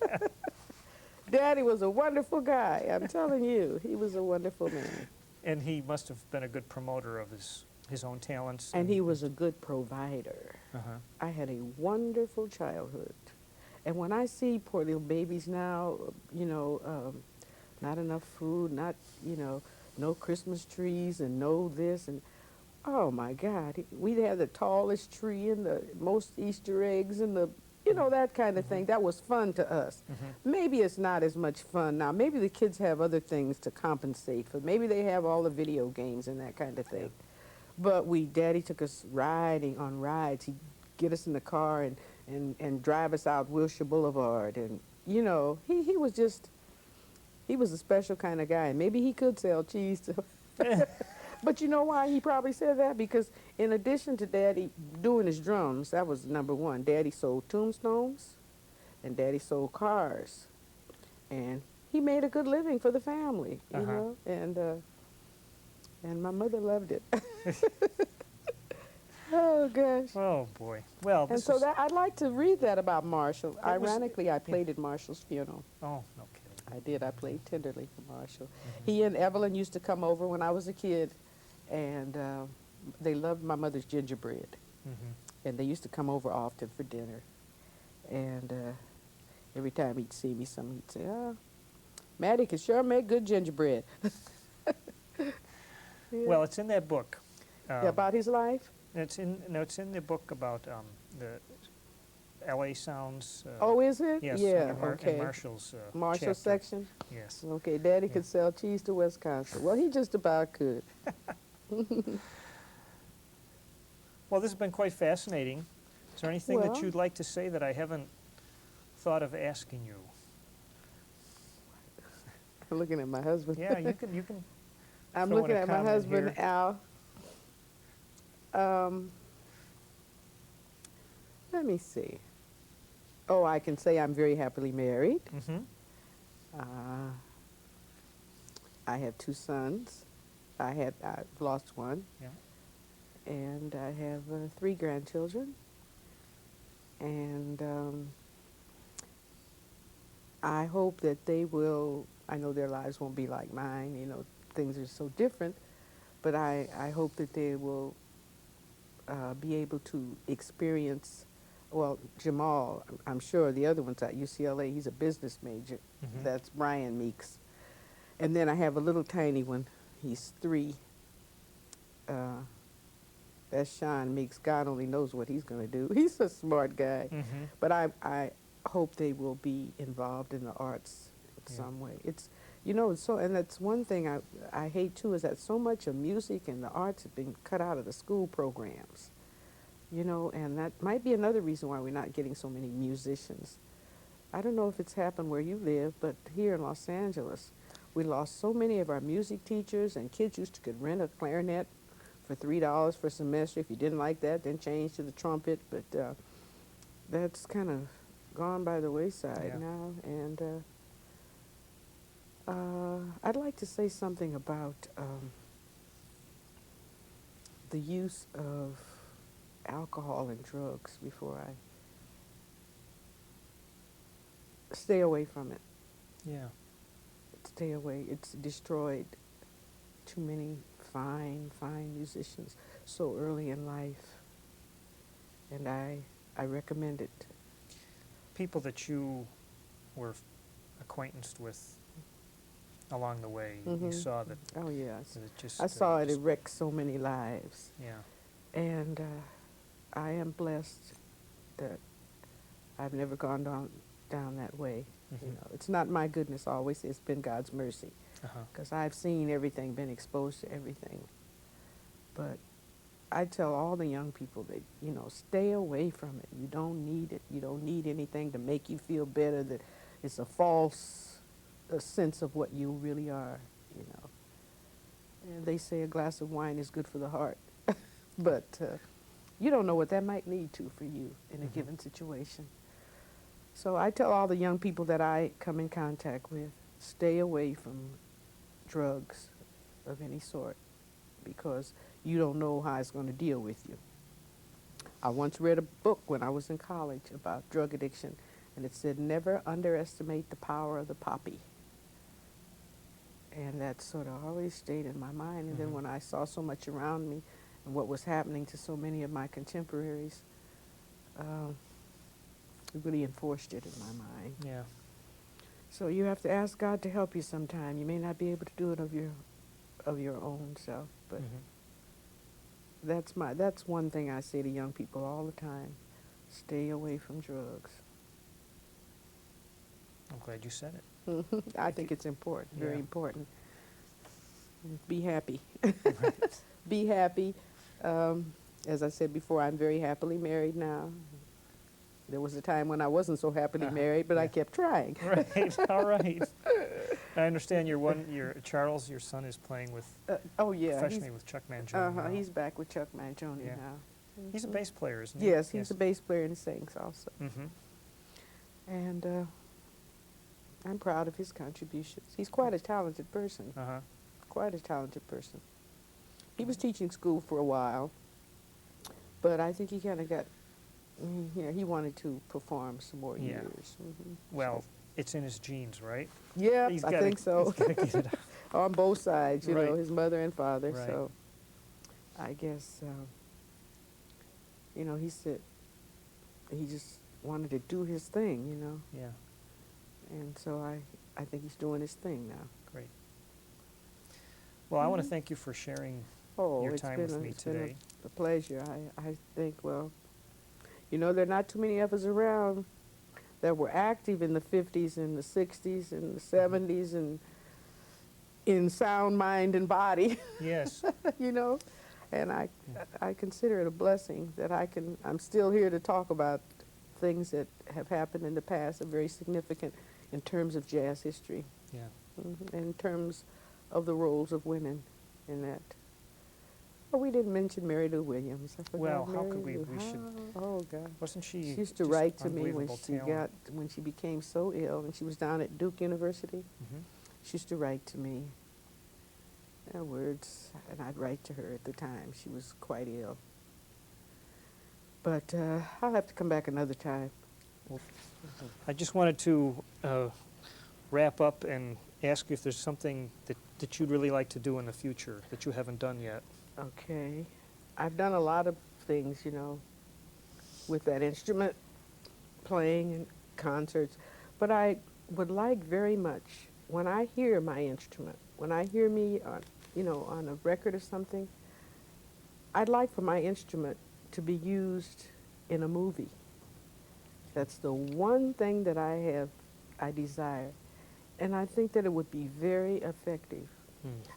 [SPEAKER 2] Daddy was a wonderful guy. I'm telling you, he was a wonderful man.
[SPEAKER 1] And he must have been a good promoter of his own talents.
[SPEAKER 2] And he was a good provider.
[SPEAKER 1] Uh-huh.
[SPEAKER 2] I had a wonderful childhood. And when I see poor little babies now, not enough food, no Christmas trees and no this and, oh my God, we'd have the tallest tree and the most Easter eggs in You know, that kind of thing. That was fun to us. Maybe it's not as much fun now. Maybe the kids have other things to compensate for. Maybe they have all the video games and that kind of thing. But Daddy took us riding on rides. He'd get us in the car and drive us out Wilshire Boulevard. And, you know, he was just, he was a special kind of guy. And maybe he could sell cheese to But you know why he probably said that? Because in addition to Daddy doing his drums, that was number one. Daddy sold tombstones and Daddy sold cars. And he made a good living for the family, you know? And my mother loved it. Oh, gosh.
[SPEAKER 1] Oh, boy. Well,
[SPEAKER 2] And so that, I'd like to read that about Marshall. Ironically, I played at Marshall's funeral.
[SPEAKER 1] Oh, no kidding.
[SPEAKER 2] I did. I played tenderly for Marshall. He and Evelyn used to come over when I was a kid, and they loved my mother's gingerbread. And they used to come over often for dinner. And every time he'd see me, he'd say, "Oh, Maddie can sure make good gingerbread." Yeah.
[SPEAKER 1] Well, it's in that book.
[SPEAKER 2] About his life?
[SPEAKER 1] It's in the book about the L.A. sounds.
[SPEAKER 2] Oh, is it?
[SPEAKER 1] Yes.
[SPEAKER 2] Yeah,
[SPEAKER 1] in
[SPEAKER 2] okay.
[SPEAKER 1] Marshall's
[SPEAKER 2] Marshall
[SPEAKER 1] chapter.
[SPEAKER 2] section?
[SPEAKER 1] Yes.
[SPEAKER 2] Okay, Daddy could sell cheese to Wisconsin. Well, he just about could.
[SPEAKER 1] Well, this has been quite fascinating. Is there anything that
[SPEAKER 2] Well-
[SPEAKER 1] you'd like to say that I haven't thought of asking you?
[SPEAKER 2] I'm looking at my husband.
[SPEAKER 1] Yeah, you can.
[SPEAKER 2] I'm
[SPEAKER 1] throw in
[SPEAKER 2] looking
[SPEAKER 1] a
[SPEAKER 2] at my
[SPEAKER 1] comment
[SPEAKER 2] husband,
[SPEAKER 1] here.
[SPEAKER 2] Al. Let me see. Oh, I can say I'm very happily married. I have 2 sons. I've lost one.
[SPEAKER 1] Yeah.
[SPEAKER 2] And I have 3 grandchildren. And I hope that they will, I know their lives won't be like mine, you know, things are so different, but I hope that they will be able to experience, well, Jamal, I'm sure the other one's at UCLA, he's a business major. That's Brian Meeks. And then I have a little tiny one, he's 3. That's Sean Meeks. God only knows what he's going to do. He's a smart guy. But I hope they will be involved in the arts in some way. It's, you know, so, and that's one thing I hate too, is that so much of music and the arts have been cut out of the school programs. You know, and that might be another reason why we're not getting so many musicians. I don't know if it's happened where you live, but here in Los Angeles, we lost so many of our music teachers, and kids used to could rent a clarinet for $3 for a semester. If you didn't like that, then change to the trumpet. But that's kind of gone by the wayside now. And I'd like to say something about the use of alcohol and drugs before I stay away from it.
[SPEAKER 1] Yeah.
[SPEAKER 2] Stay away. It's destroyed too many fine musicians so early in life, and I recommend it.
[SPEAKER 1] People that you were acquaintanced with along the way, you saw that.
[SPEAKER 2] Oh yes,
[SPEAKER 1] that it just,
[SPEAKER 2] I saw it. It wrecked so many lives.
[SPEAKER 1] Yeah.
[SPEAKER 2] And I am blessed that I've never gone down that way. You know, it's not my goodness always. It's been God's mercy. Because I've seen everything, been exposed to everything. But I tell all the young people that, you know, stay away from it. You don't need it. You don't need anything to make you feel better, that it's a false sense of what you really are, you know. And they say a glass of wine is good for the heart. But you don't know what that might lead to for you in a given situation. So I tell all the young people that I come in contact with, stay away from drugs of any sort, because you don't know how it's going to deal with you. I once read a book when I was in college about drug addiction, and it said, never underestimate the power of the poppy. And that sort of always stayed in my mind. And then when I saw so much around me and what was happening to so many of my contemporaries, it really enforced it in my mind.
[SPEAKER 1] Yeah.
[SPEAKER 2] So you have to ask God to help you sometime. You may not be able to do it of your own self, but that's one thing I say to young people all the time. stay away from drugs.
[SPEAKER 1] I'm glad you said it.
[SPEAKER 2] I think it's important, very
[SPEAKER 1] Yeah.
[SPEAKER 2] important. Be happy.
[SPEAKER 1] Right.
[SPEAKER 2] Be happy. As I said before, I'm very happily married now. There was a time when I wasn't so happily married, but I
[SPEAKER 1] yeah.
[SPEAKER 2] kept trying.
[SPEAKER 1] Right. All right. I understand your Charles, your son, is playing with
[SPEAKER 2] Oh yeah,
[SPEAKER 1] professionally with Chuck Mangione. now.
[SPEAKER 2] he's back with Chuck Mangione
[SPEAKER 1] Yeah.
[SPEAKER 2] now.
[SPEAKER 1] He's a
[SPEAKER 2] Mhm.
[SPEAKER 1] bass player, isn't he?
[SPEAKER 2] Yes, he's a bass player and sings also.
[SPEAKER 1] Mm-hmm.
[SPEAKER 2] And I'm proud of his contributions. He's quite a talented person.
[SPEAKER 1] Uh-huh.
[SPEAKER 2] Quite a talented person. He was teaching school for a while, but I think he kind of got, he wanted to perform some more
[SPEAKER 1] Yeah.
[SPEAKER 2] years. Mhm.
[SPEAKER 1] Well, it's in his genes, right?
[SPEAKER 2] Yeah,
[SPEAKER 1] He's
[SPEAKER 2] I
[SPEAKER 1] gotta-
[SPEAKER 2] think so.
[SPEAKER 1] he's gotta get it out.
[SPEAKER 2] On both sides, you know,
[SPEAKER 1] Right.
[SPEAKER 2] his mother and father.
[SPEAKER 1] Right.
[SPEAKER 2] So I guess, he said he just wanted to do his thing,
[SPEAKER 1] Yeah.
[SPEAKER 2] and so I think he's doing his thing now.
[SPEAKER 1] Great. Well, I want to
[SPEAKER 2] Mhm.
[SPEAKER 1] thank you for sharing
[SPEAKER 2] Oh,
[SPEAKER 1] your
[SPEAKER 2] it's
[SPEAKER 1] time
[SPEAKER 2] been
[SPEAKER 1] with me
[SPEAKER 2] it's been
[SPEAKER 1] today.
[SPEAKER 2] a pleasure. I think, well, there are not too many of us around that were active in the 50s and the 60s and the 70s and in sound mind and body,
[SPEAKER 1] Yes.
[SPEAKER 2] and
[SPEAKER 1] Yeah.
[SPEAKER 2] I consider it a blessing that I'm still here to talk about things that have happened in the past, are very significant in terms of jazz history,
[SPEAKER 1] Yeah.
[SPEAKER 2] and in terms of the roles of women in that. Oh, we didn't mention Mary Lou Williams. I forgot
[SPEAKER 1] Well, how
[SPEAKER 2] Mary
[SPEAKER 1] could we?
[SPEAKER 2] Lou.
[SPEAKER 1] We should.
[SPEAKER 2] Oh God.
[SPEAKER 1] Wasn't she?
[SPEAKER 2] She used to
[SPEAKER 1] just
[SPEAKER 2] write to me when
[SPEAKER 1] unbelievable
[SPEAKER 2] she
[SPEAKER 1] talent?
[SPEAKER 2] when she became so ill, and she was down at Duke University.
[SPEAKER 1] Mhm.
[SPEAKER 2] She used to write to me words, and I'd write to her at the time. She was quite ill. But I'll have to come back another time.
[SPEAKER 1] I just wanted to wrap up and ask you if there's something that you'd really like to do in the future that you haven't done yet.
[SPEAKER 2] Okay. I've done a lot of things, with that instrument, playing and concerts. But I would like very much, when I hear my instrument, when I hear me on a record or something, I'd like for my instrument to be used in a movie. That's the one thing that I desire. And I think that it would be very effective.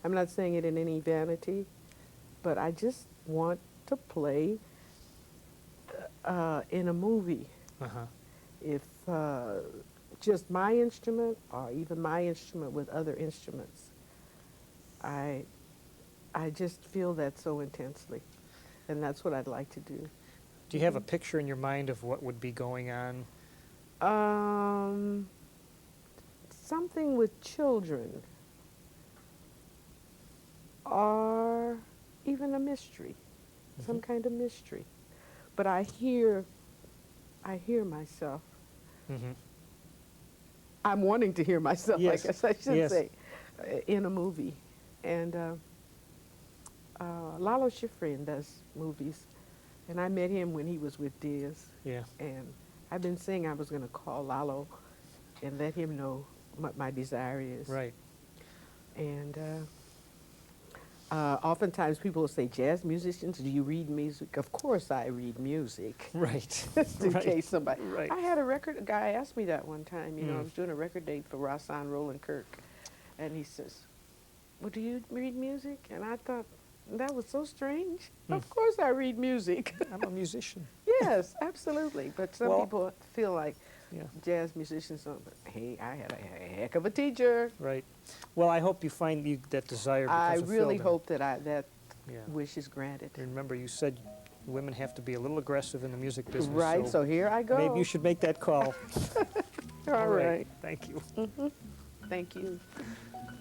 [SPEAKER 2] I'm not saying it in any vanity, but I just want to play in a movie.
[SPEAKER 1] Uh-huh.
[SPEAKER 2] If just my instrument, or even my instrument with other instruments, I just feel that so intensely, and that's what I'd like to do.
[SPEAKER 1] Do you have a picture in your mind of what would be going on?
[SPEAKER 2] Something with children, or even a mystery, some
[SPEAKER 1] Mhm.
[SPEAKER 2] kind of mystery. But I hear myself.
[SPEAKER 1] Mm-hmm.
[SPEAKER 2] I'm wanting to hear myself,
[SPEAKER 1] Yes.
[SPEAKER 2] I guess I should
[SPEAKER 1] Yes.
[SPEAKER 2] say, in a movie. And Lalo Schifrin does movies, and I met him when he was with Diz.
[SPEAKER 1] Yeah.
[SPEAKER 2] And I've been saying I was going to call Lalo and let him know what my desire is.
[SPEAKER 1] Right.
[SPEAKER 2] And oftentimes people will say, jazz musicians, do you read music? Of course I read music.
[SPEAKER 1] Right.
[SPEAKER 2] Just in
[SPEAKER 1] Right.
[SPEAKER 2] case somebody.
[SPEAKER 1] Right.
[SPEAKER 2] I had a guy asked me that one time, I
[SPEAKER 1] Mm.
[SPEAKER 2] was doing a record date for Rahsaan Roland Kirk. And he says, well, do you read music? And I thought, that was so strange.
[SPEAKER 1] Mm.
[SPEAKER 2] Of course I read music.
[SPEAKER 1] I'm a musician.
[SPEAKER 2] Yes, absolutely. But some
[SPEAKER 1] Well-
[SPEAKER 2] people feel like
[SPEAKER 1] Yeah.
[SPEAKER 2] jazz musicians don't. Hey, I had a heck of a teacher.
[SPEAKER 1] Right. Well, I hope you find that desire
[SPEAKER 2] I
[SPEAKER 1] becomes
[SPEAKER 2] really
[SPEAKER 1] fulfilled.
[SPEAKER 2] hope that
[SPEAKER 1] Yeah.
[SPEAKER 2] wish is granted.
[SPEAKER 1] And remember, you said women have to be a little aggressive in the music business.
[SPEAKER 2] Right, so here I go.
[SPEAKER 1] maybe you should make that call.
[SPEAKER 2] All right.
[SPEAKER 1] Thank you.
[SPEAKER 2] Thank you.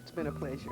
[SPEAKER 2] It's been a pleasure.